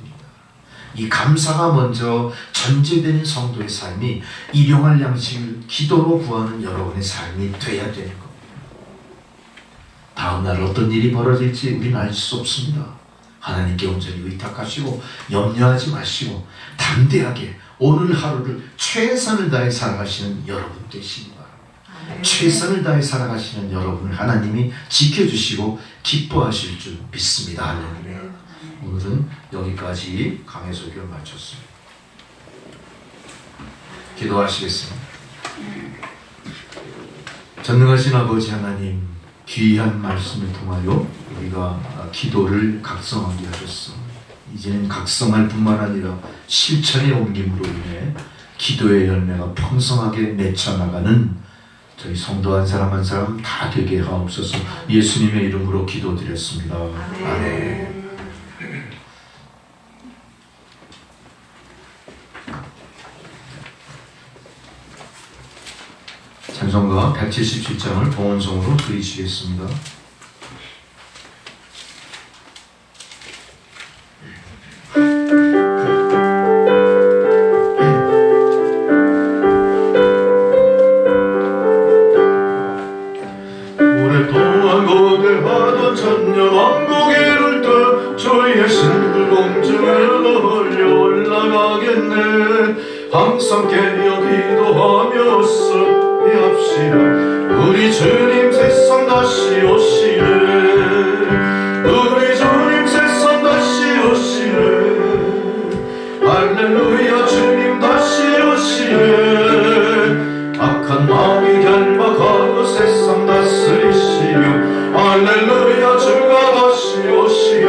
이 감사가 먼저 전제되는 성도의 삶이 일용할 양식을 기도로 구하는 여러분의 삶이 돼야 되는 겁니다. 다음날 어떤 일이 벌어질지 우리는 알 수 없습니다. 하나님께 온전히 의탁하시고 염려하지 마시고 담대하게 오늘 하루를 최선을 다해 살아가시는 여러분 되시기 바랍니다. 최선을 다해 살아가시는 여러분을 하나님이 지켜주시고 기뻐하실 줄 믿습니다. 할렐루야. 오늘은 여기까지 강해 설교를 마쳤습니다. 기도하시겠습니다. 전능하신 아버지 하나님, 귀한 말씀을 통하여 우리가 기도를 각성하게 하셨어. 이제는 각성할 뿐만 아니라 실천에 옮김으로 인해 기도의 열매가 풍성하게 맺혀나가는 저희 성도 한 사람 한 사람 다 되게 하옵소서. 예수님의 이름으로 기도드렸습니다. 아멘. 찬송가 177장을 봉헌송으로 드리시겠습니다.
오랫동안 고대하던 천년왕국에 이를 때 저희의 신들 공중에 올려 올라가겠네. 항상 깨어 기도하며 합시다. 우리 주님 세상 다시 오시네. 우리 주님 세상 다시 오시네. 할렐루야. 주님 다시 오시네. 악한 마음이 결박하고 세상 다스리시며 할렐루야. 주가 다시 오시네.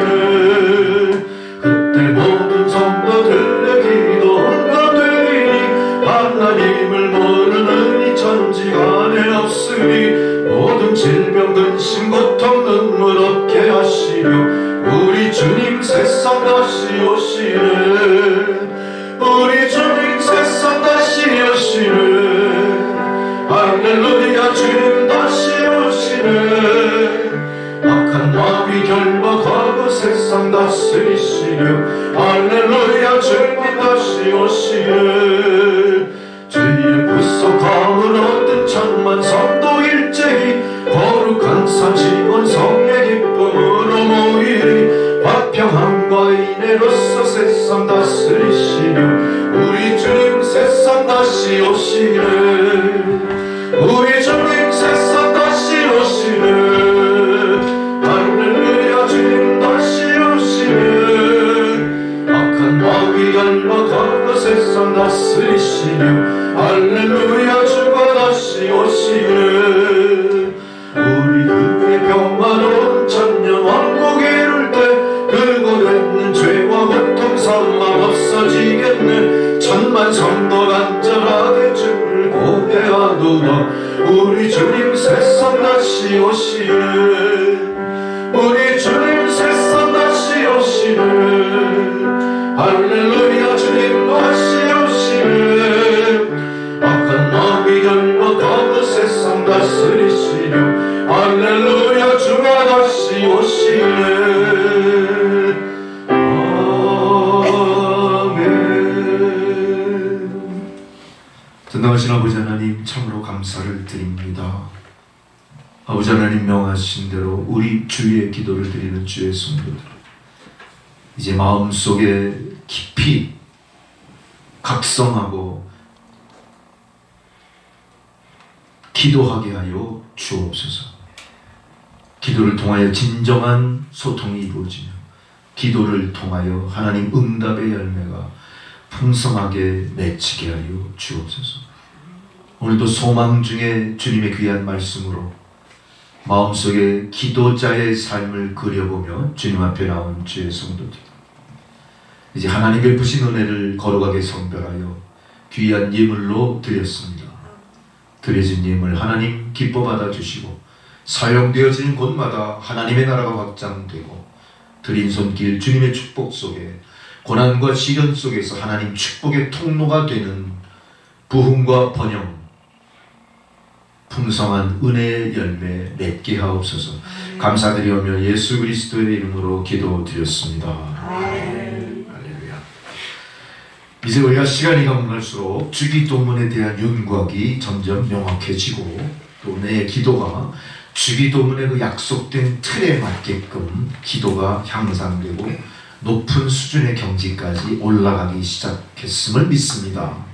그때 모든 성도들의 기도 응답되리니 하나님을 모르는 천지가 안에 없으니 모든 질병 근심 고통 눈물 없게 하시며 우리 주님 세상 다시 오시네. 우리 주님 세상 다시 오시네. 할렐루야. 주님 다시 오시네. 악한 마음이 결박하고 세상 다스리시며 할렐루야. 주님 다시 오시네. 주의 구속함을 얻은 천만 성도 일제히 거룩한 산 지원 성의 기쁨으로 모이리. 화평함과 인애로서 세상 다스리시며 우리 주님 세상 다시 오시네. 우리 주님 세상 다시 오시네. 할렐루야. 주님 다시 오시네. 악한 마음이 결박하고 세상 다스리시며 할렐루야. 주가 다시 오시네. 우리 그의 평화로운 천년왕국에 이를 때 그곳에는 죄와 고통 사망 없어지겠네. 천만 성도 간절하게 주를 고대하도다. 우리 주님 세상 다시 오시네. 우리 주님 세상 다시 오시네. 할렐루야. 주님 다시 오시네. 악한 마음이 결박하고 세상 다스리시며 할렐루야. 주가 다시 오시네. 아멘.
전능하신 아버지 하나님, 참으로 감사를 드립니다. 아버지 하나님 명하신 대로 우리 주의 기도를 드리는 주의 성도들, 이제 마음속에 깊이 각성하고 기도하게 하여 주옵소서. 기도를 통하여 진정한 소통이 이루어지며 기도를 통하여 하나님 응답의 열매가 풍성하게 맺히게 하여 주옵소서. 오늘도 소망 중에 주님의 귀한 말씀으로 마음속에 기도자의 삶을 그려보며 주님 앞에 나온 주의 성도들, 이제 하나님 베푸신 은혜를 거룩하게 성별하여 귀한 예물로 드렸습니다. 드려진 예물 하나님 기뻐 받아주시고 사용되어지는 곳마다 하나님의 나라가 확장되고 드린 손길 주님의 축복 속에 고난과 시련 속에서 하나님 축복의 통로가 되는 부흥과 번영, 풍성한 은혜의 열매 맺게 하옵소서. 감사드리오며 예수 그리스도의 이름으로 기도드렸습니다. 할렐루야. 이제 우리가 시간이 가면 갈수록 주기도문에 대한 윤곽이 점점 명확해지고 또 내 기도가 주기도문의 그 약속된 틀에 맞게끔 기도가 향상되고 높은 수준의 경지까지 올라가기 시작했음을 믿습니다.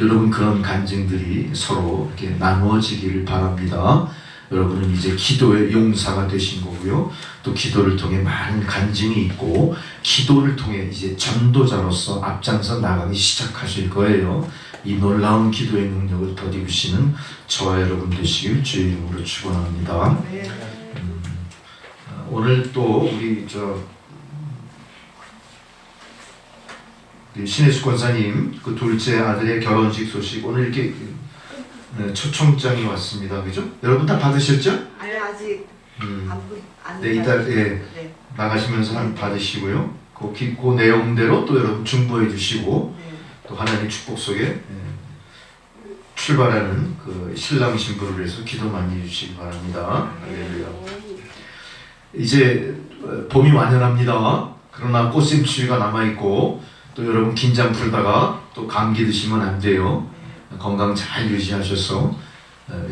여러분, 그런 간증들이 서로 이렇게 나누어지기를 바랍니다. 여러분은 이제 기도의 용사가 되신 거고요. 또 기도를 통해 많은 간증이 있고 기도를 통해 이제 전도자로서 앞장서 나가기 시작하실 거예요. 이 놀라운 기도의 능력을 덧입으시는 저와 여러분 되시길 주의 이름으로 축원합니다. 오늘 또 우리 신혜숙 권사님 그 둘째 아들의 결혼식 소식 오늘 이렇게 초청장이 왔습니다. 그죠? 여러분 다 받으셨죠?
아니 아직 안
네, 이달
네.
나가시면서 한 받으시고요. 그 내용대로 또 여러분 중보해 주시고
네.
또 하나님의 축복 속에 출발하는 그 신랑 신부를 위해서 기도 많이 해주시기 바랍니다. 할렐루야. 이제 봄이 완연합니다. 그러나 꽃샘추위가 남아있고 또 여러분 긴장 풀다가 또 감기 드시면 안 돼요. 건강 잘 유지하셔서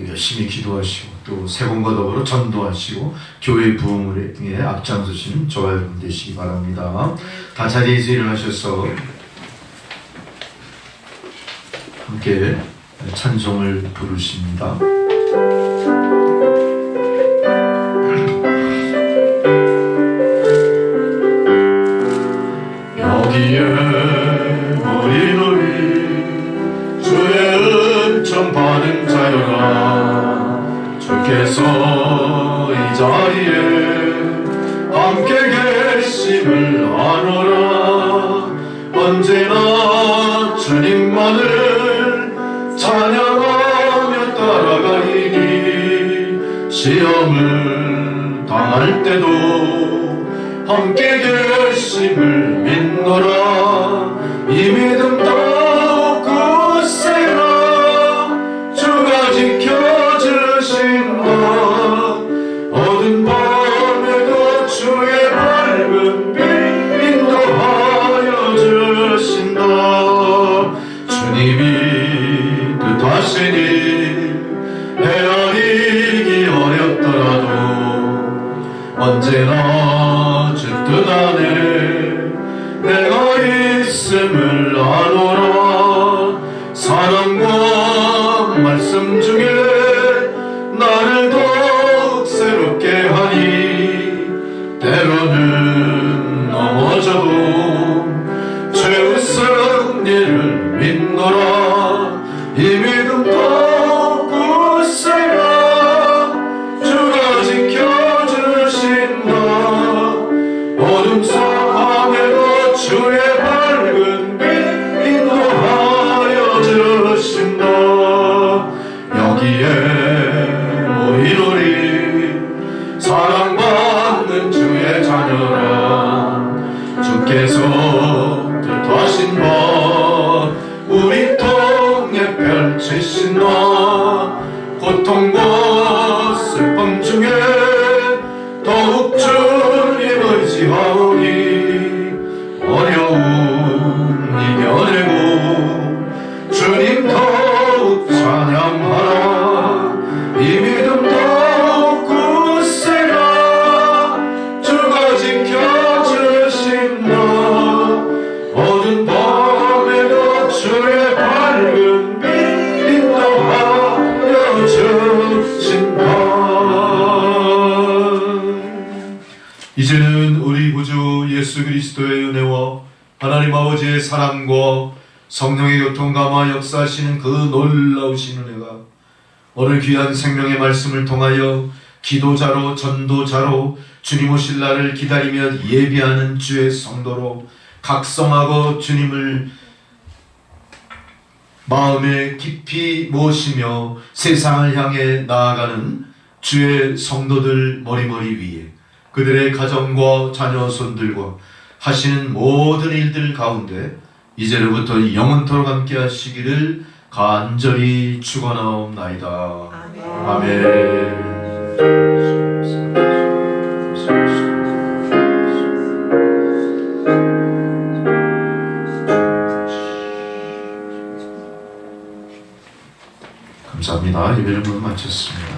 열심히 기도하시고 또 세공과 더불어 전도하시고 교회 부흥을 위해 앞장서시는 저와 여러분 되시기 바랍니다. 다 자리에서 일어나셔서 함께 찬송을 부르십니다.
여기에 우리 주의 은총 받은 자여라. 주께서 이 자리에 함께 계심을 아노라. 언제나 주님만을 찬양하며 따라가리니 시험을 당할 때도 함께 계심을 믿노라. 이 믿음 더욱 굳세라. 주가 지켜주신다. 어두운 밤에도 주의 밝은 빛 인도하여 주신다. 주님이 뜻하시니 헤아리기 어렵더라도 언제나 주 뜻 안에 내가 있음을 아노라. 사랑과 말씀 중에 나를 더욱 새롭게 하니 때로는 넘어져도 죄의 승리를 믿노라. 이 믿음 더욱 굳세라. 주가 지켜주신다. 어둠 속함에도 주의 밝은 빛 인도하여 주신다. 여기에 모이노니 사랑받는 주의 자녀라. 주께서 뜻하신 바 우리 통에 펼치신 나. 고통과 슬픔 중에 더욱 주님 의지하오니 어려움 이겨내고 주님 더욱 찬양하라. 이 믿음 더욱 이제는 우리 구주 예수 그리스도의 은혜와 하나님 아버지의 사랑과 성령의 교통감화 역사하시는 그 놀라우신 은혜가 오늘 귀한 생명의 말씀을 통하여 기도자로 전도자로 주님 오실 날을 기다리며 예비하는 주의 성도로 각성하고 주님을 마음에 깊이 모시며 세상을 향해 나아가는 주의 성도들 머리머리 위에 그들의 가정과 자녀 손들과 하시는 모든 일들 가운데 이제로부터 영원토록 함께 하시기를 간절히 축원하옵나이다. 아멘. 감사합니다. 예배를 모두 마쳤습니다.